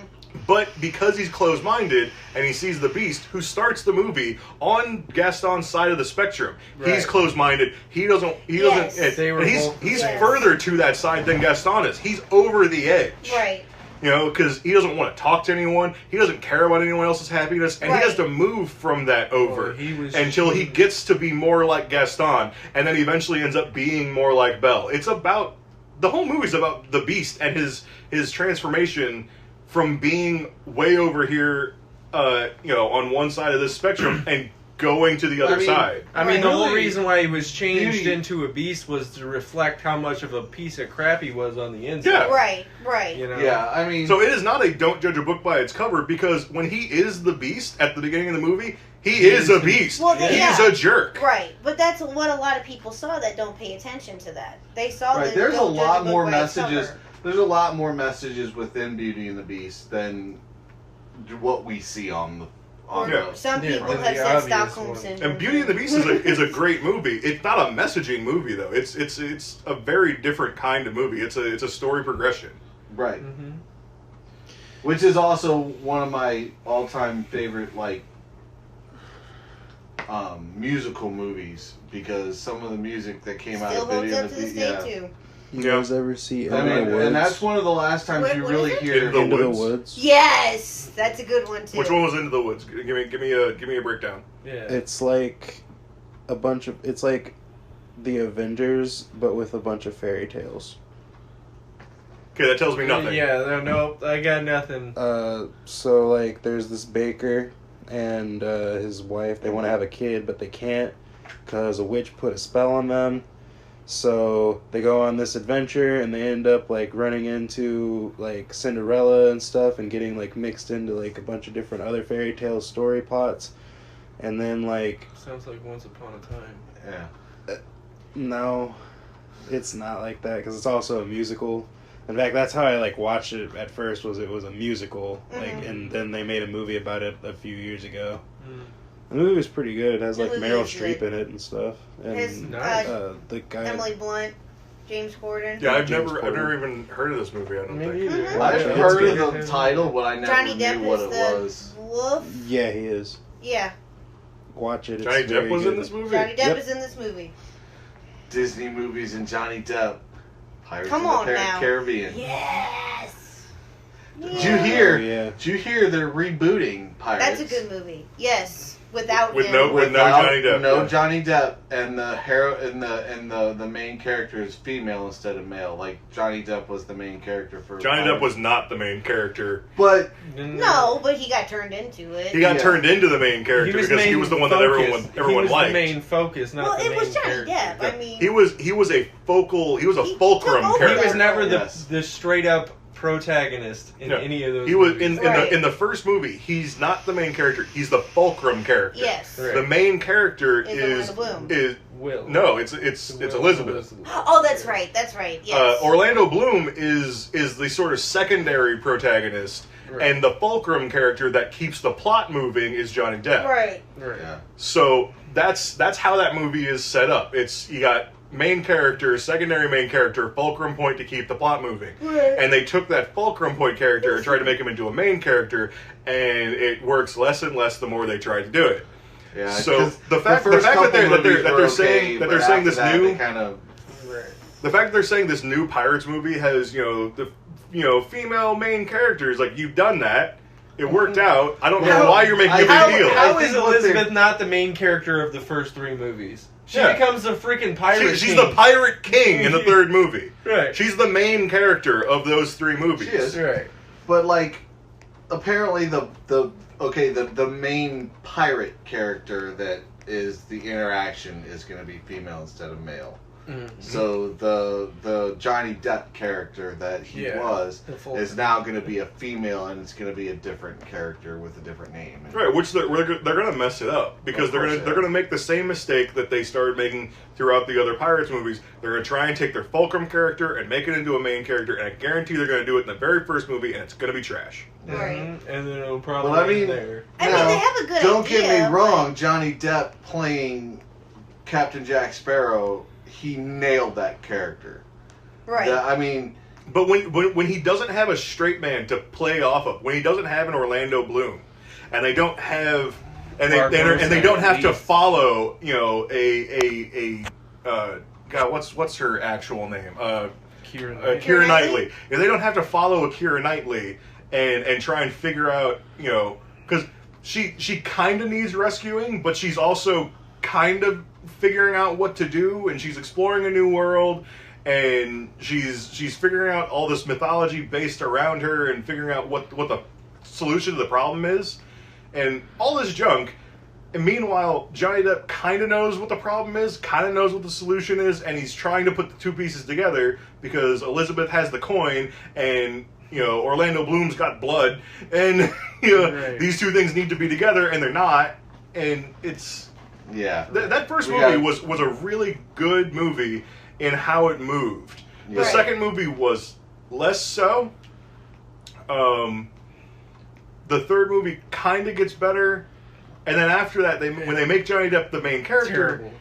But because he's closed-minded and he sees the Beast, who starts the movie on Gaston's side of the spectrum, he's Right. closed-minded. He doesn't. Yes. And, They were and both- he's Yes. further to that side than Gaston is. He's over the edge. Right. Because he doesn't want to talk to anyone. He doesn't care about anyone else's happiness, and he has Right. to move from that over Oh, he was- until he gets to be more like Gaston, and then eventually ends up being more like Belle. It's about the whole movie's about the Beast and his transformation from being way over here, on one side of this spectrum and going to the other side. I mean, the whole Really, reason why he was changed Beauty- into a beast was to reflect how much of a piece of crap he was on the inside. Yeah. Right. Right. You know? Yeah, I mean, So it is not a "don't judge a book by its cover," because when he is the Beast at the beginning of the movie, he is a beast. Well, He's yeah. a jerk. Right. But that's what a lot of people saw that don't pay attention to that. They saw right, that. there's a don't judge lot book more by its messages. cover. There's a lot more messages within Beauty and the Beast than what we see on the on Yeah. the. Some Yeah, people the have said obvious Stockholm one. syndrome. And Beauty and the Beast is a great movie. It's not a messaging movie though. It's a very different kind of movie. It's a story progression. Right. Mm-hmm. Which is also one of my all-time favorite, musical movies, because some of the music that came out Still of holds Beauty up and to the this Beast, day too. You Yeah. guys ever see I Into mean, the Woods? and that's one of the last times What- you what really is it? hear. The Into the Woods. Woods. Yes, that's a good one too. Which one was Into the Woods? Give me a breakdown. Yeah. It's like a bunch of. It's like the Avengers, but with a bunch of fairy tales. Okay, that tells me nothing. Yeah, no, I got nothing. So like, there's this baker and his wife. They want to have a kid, but they can't because a witch put a spell on them. So they go on this adventure, and they end up like running into like Cinderella and stuff, and getting like mixed into like a bunch of different other fairy tale story plots. And then like, Sounds like Once Upon a Time. Yeah. no, it's not like that because it's also a musical. In fact, that's how I like watched it at first. It was a musical, like, Mhm. and then they made a movie about it a few years ago. Mm. The movie was pretty good. It has The like movie Meryl is Streep good. in it and stuff, and His, Nice. the guy. Emily Blunt, James Corden, Yeah, I've James never Corden. even heard of this movie. I don't Me think. neither. Mhm. I've Yeah, heard it's of the title, but I never Johnny knew Depp what is it the was. wolf. Yeah, he is. Yeah, Watch it. It's Johnny Depp very was good. in this movie. Johnny Depp Yep. is in this movie. Disney movies and Johnny Depp. Pirates Come of on the now. Caribbean. Yes. Did you hear? Oh, yeah. Did you hear they're rebooting Pirates? That's a good movie. Yes, without With him. no Without- Johnny Depp. No yeah. Johnny Depp, and the hero and the main character is female instead of male. Like Johnny Depp was the main character for Johnny Depp Pirates. was not the main character. But No, but he got turned into it. He got Yeah. turned into the main character because he was the one that everyone he was liked. the main focus, not Well, the it main was Johnny character. Depp. I mean, He was a focal. He was a He fulcrum took over. character. He was never Yes. the straight up protagonist in No. any of those. He was movies. Right. in the first movie. He's not the main character. He's the fulcrum character. yes. Right. The main character Is Orlando Bloom. is Will. no. It's Will Elizabeth. Oh, that's right. That's right. Yes. Orlando Bloom is the sort of secondary protagonist, Right. and the fulcrum character that keeps the plot moving is Johnny Depp. right. Right. yeah, So that's how that movie is set up. It's you got main character, secondary main character, fulcrum point to keep the plot moving. Right. And they took that fulcrum point character and tried to make him into a main character, and it works less and less the more they try to do it. yeah. So 'cause the fact first that couple they're movies were okay, saying but they're saying after this that, new they kind of Right. the fact that they're saying this new Pirates movie has female main characters, like you've done that. It worked out. I don't know How- why you're making a big how- deal. How I is think what Elizabeth they're- not the main character of the first three movies? She Yeah. becomes a freaking pirate. She's king. the pirate king in the third movie. Right. She's the main character of those three movies. She is. Right. But like, apparently the main pirate character that is the interaction is going to be female instead of male. Mhm. So the Johnny Depp character that he Yeah, was the full- is now going to be a female, and it's going to be a different character with a different name. And Right, which they're going to mess it up because Of they're course going to they they're are. going to make the same mistake that they started making throughout the other Pirates movies. They're going to try and take their fulcrum character and make it into a main character, and I guarantee they're going to do it in the very first movie, and it's going to be trash. Right. Mhm. And then it'll probably Well, I mean- end there. I mean, Now, they have a good don't idea. get me wrong, but- Johnny Depp playing Captain Jack Sparrow, he nailed that character. Right. I mean, But when he doesn't have a straight man to play off of, when he doesn't have an Orlando Bloom, and they don't have, and they don't have to follow, God, what's her actual name? Keira Keira Keira Knightley. Knightley? If they don't have to follow a Keira Knightley and try and figure out, because she kind of needs rescuing, but she's also kind of figuring out what to do, and she's exploring a new world, and she's figuring out all this mythology based around her, and figuring out what the solution to the problem is, and all this junk. And meanwhile, Johnny Depp kind of knows what the problem is, kind of knows what the solution is, and he's trying to put the two pieces together because Elizabeth has the coin, and Orlando Bloom's got blood, and Right. these two things need to be together, and they're not. And it's yeah. that first We movie got- was a really good movie in how it moved. The Right. second movie was less so. The third movie kind of gets better. And then after that, when they make Johnny Depp the main character, Terrible.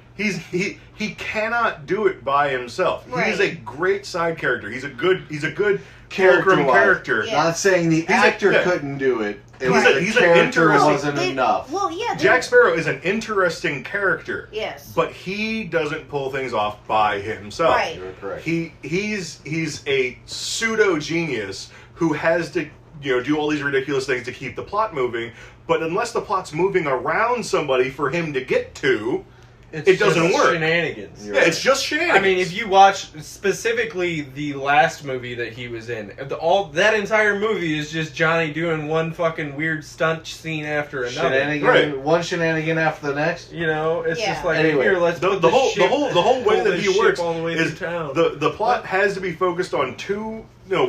he cannot do it by himself. Right. He's a great side character. He's a good fulcrum Character-wise. character. Yeah. Not saying the actor yeah. couldn't do it. It He's was a- the he's an character interesting- wasn't enough. Well, yeah. they- Jack Sparrow is an interesting character, Yes. but he doesn't pull things off by himself. Right. You're correct. He's a pseudo genius who has to do all these ridiculous things to keep the plot moving. But unless the plot's moving around somebody for him to get to, It's it doesn't just work. Shenanigans. You're yeah, it's just shenanigans. I mean, if you watch specifically the last movie that he was in, all that entire movie is just Johnny doing one fucking weird stunt scene after another. Shenanigan, Right. one shenanigan after the next. It's Yeah. just like Anyway, here, let's the, put the this whole ship, the whole way pull that this he ship works all the way is through town. the plot has to be focused on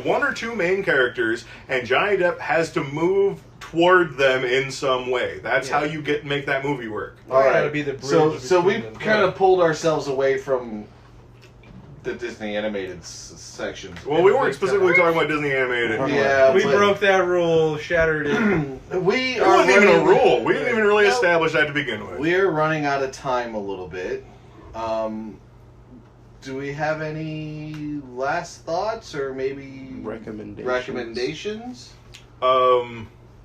one or two main characters, and Johnny Depp has to move toward them in some way. That's Yeah. how you make that movie work. All Gotta right. be the bridge So we between them. kind of pulled ourselves away from the Disney animated sections. Well, we weren't specifically talking about Disney animated. Yeah, we but- broke that rule, shattered it. We It are wasn't even a running- rule. We didn't even really Nope. establish that to begin with. We are running out of time a little bit. Do we have any last thoughts or maybe recommendations?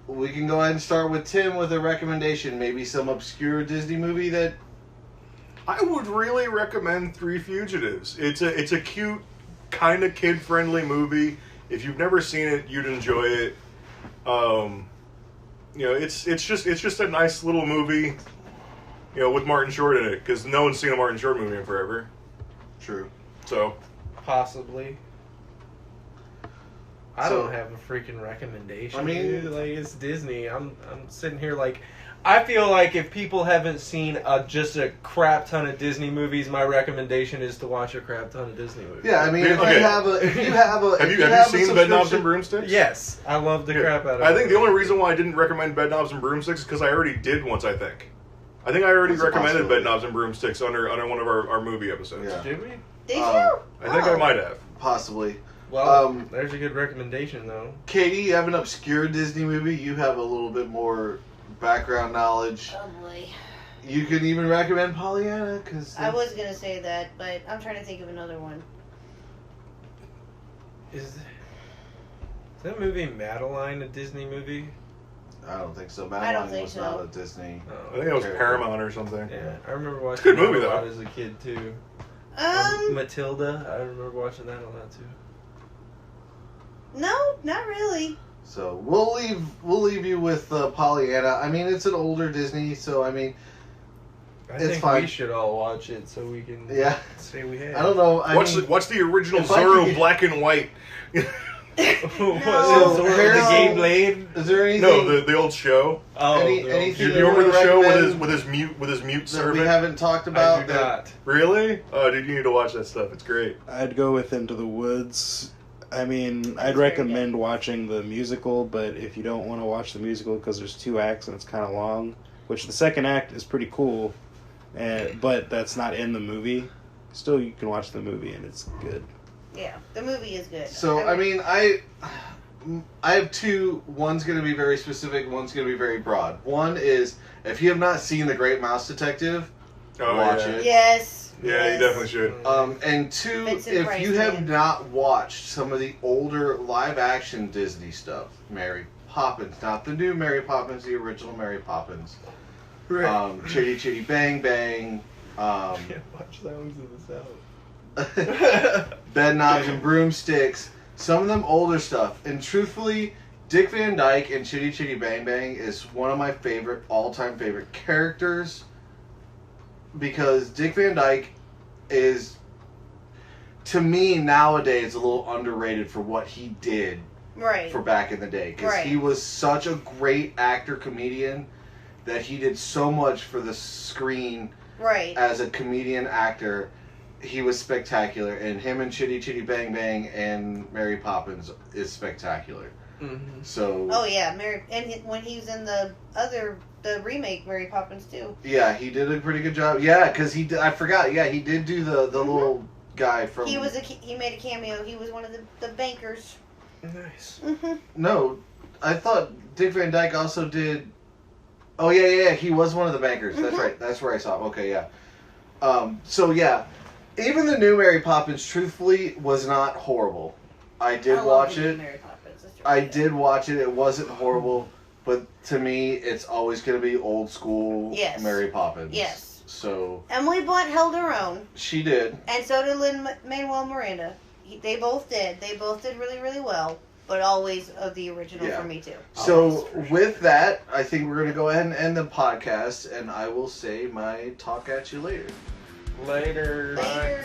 We can go ahead and start with Tim with a recommendation. Maybe some obscure Disney movie that. I would really recommend Three Fugitives. It's a cute, kind of kid friendly movie. If you've never seen it, you'd enjoy it. It's just a nice little movie. With Martin Short in it, because no one's seen a Martin Short movie in forever. True. So Possibly. I So- don't have a freaking recommendation. I mean- dude. Like, it's Disney. I'm sitting here like, I feel like if people haven't seen just a crap ton of Disney movies, my recommendation is to watch a crap ton of Disney movies. Yeah, I mean, if Okay. you have a, have you seen Bed Knobs and Broomsticks? Yes, I love the Yeah. crap out of it. I think the only reason why I didn't recommend Bed Knobs and Broomsticks is because I already did once. I think I already That's a recommended possibility. Bed Knobs and Broomsticks under one of our movie episodes. Yeah. Did we? Did you? Um, I think I might have. Possibly. Well, there's a good recommendation though. Katie, you have an obscure Disney movie. You have a little bit more background knowledge. Oh boy. You can even recommend Pollyanna, because I was gonna say that, but I'm trying to think of another one. Is that movie Madeline a Disney movie? I don't think so. I don't Madeline think was so. not a Disney. I think it was Okay. Paramount or something. Yeah, I remember watching a good movie, that a lot though. as a kid too. Um, Matilda, I remember watching that a lot too. no, not really. So we'll leave you with Pollyanna. I mean, it's an older Disney, so I mean, I It's think fine. we should all watch it so we can Yeah. say we have. I don't know. Watch the original if I Zorro could- black and white. Was No. it Zorro Harry- the Gay Blade? Is there anything No, the old show. Oh, Any- no. anything Do you you remember the wanna show recommend with his mute that we servant? haven't talked I about? do not. Really? Oh, dude, you need to watch that stuff. It's great. I'd go with Into the Woods. I mean, That's I'd very recommend watching the musical, but if you don't want to watch the musical because there's 2 acts and it's kind of long, which the second act is pretty cool, but that's not in the movie. Still, you can watch the movie and it's good. Yeah, the movie is good. So I mean, I have 2. One's going to be very specific. One's going to be very broad. One is if you have not seen The Great Mouse Detective, Oh, watch yeah. it. yes. Yeah, yes. you definitely should. And 2, Vincent if Price, you have man. not watched some of the older live-action Disney stuff, Mary Poppins, not the new Mary Poppins, the original Mary Poppins, Chitty Chitty Bang Bang, Can't watch Sounds of the South. Bed Knobs and Broomsticks, some of them older stuff. And truthfully, Dick Van Dyke and Chitty Chitty Bang Bang is one of my all-time favorite characters, because Dick Van Dyke is, to me nowadays, a little underrated for what he did Right. for back in the day, because Right. he was such a great actor comedian that he did so much for the screen Right. as a comedian actor. He was spectacular, and him and Chitty Chitty Bang Bang and Mary Poppins is spectacular. Mhm. So Oh yeah, Mary, and when he was in the remake Mary Poppins too. yeah, he did a pretty good job. Yeah, because I forgot. Yeah, he did do the little guy from. He was he made a cameo. He was one of the bankers. Nice. Mm-hmm. No, I thought Dick Van Dyke also did. Oh yeah, he was one of the bankers. That's Mhm. right. That's where I saw him. Okay, yeah. So yeah, even the new Mary Poppins, truthfully, was not horrible. I did watch it. Mary Poppins. It's I really good. did watch it. It wasn't horrible, but to me, it's always going to be old school Yes. Mary Poppins. Yes. So Emily Blunt held her own, she did. and so did Lin-Manuel Miranda. They both did. They both did really, really well. But always of the original Yeah. for me too. So Always, for sure. with that, I think we're going to go ahead and end the podcast, and I will say my talk at you later. Later. Later.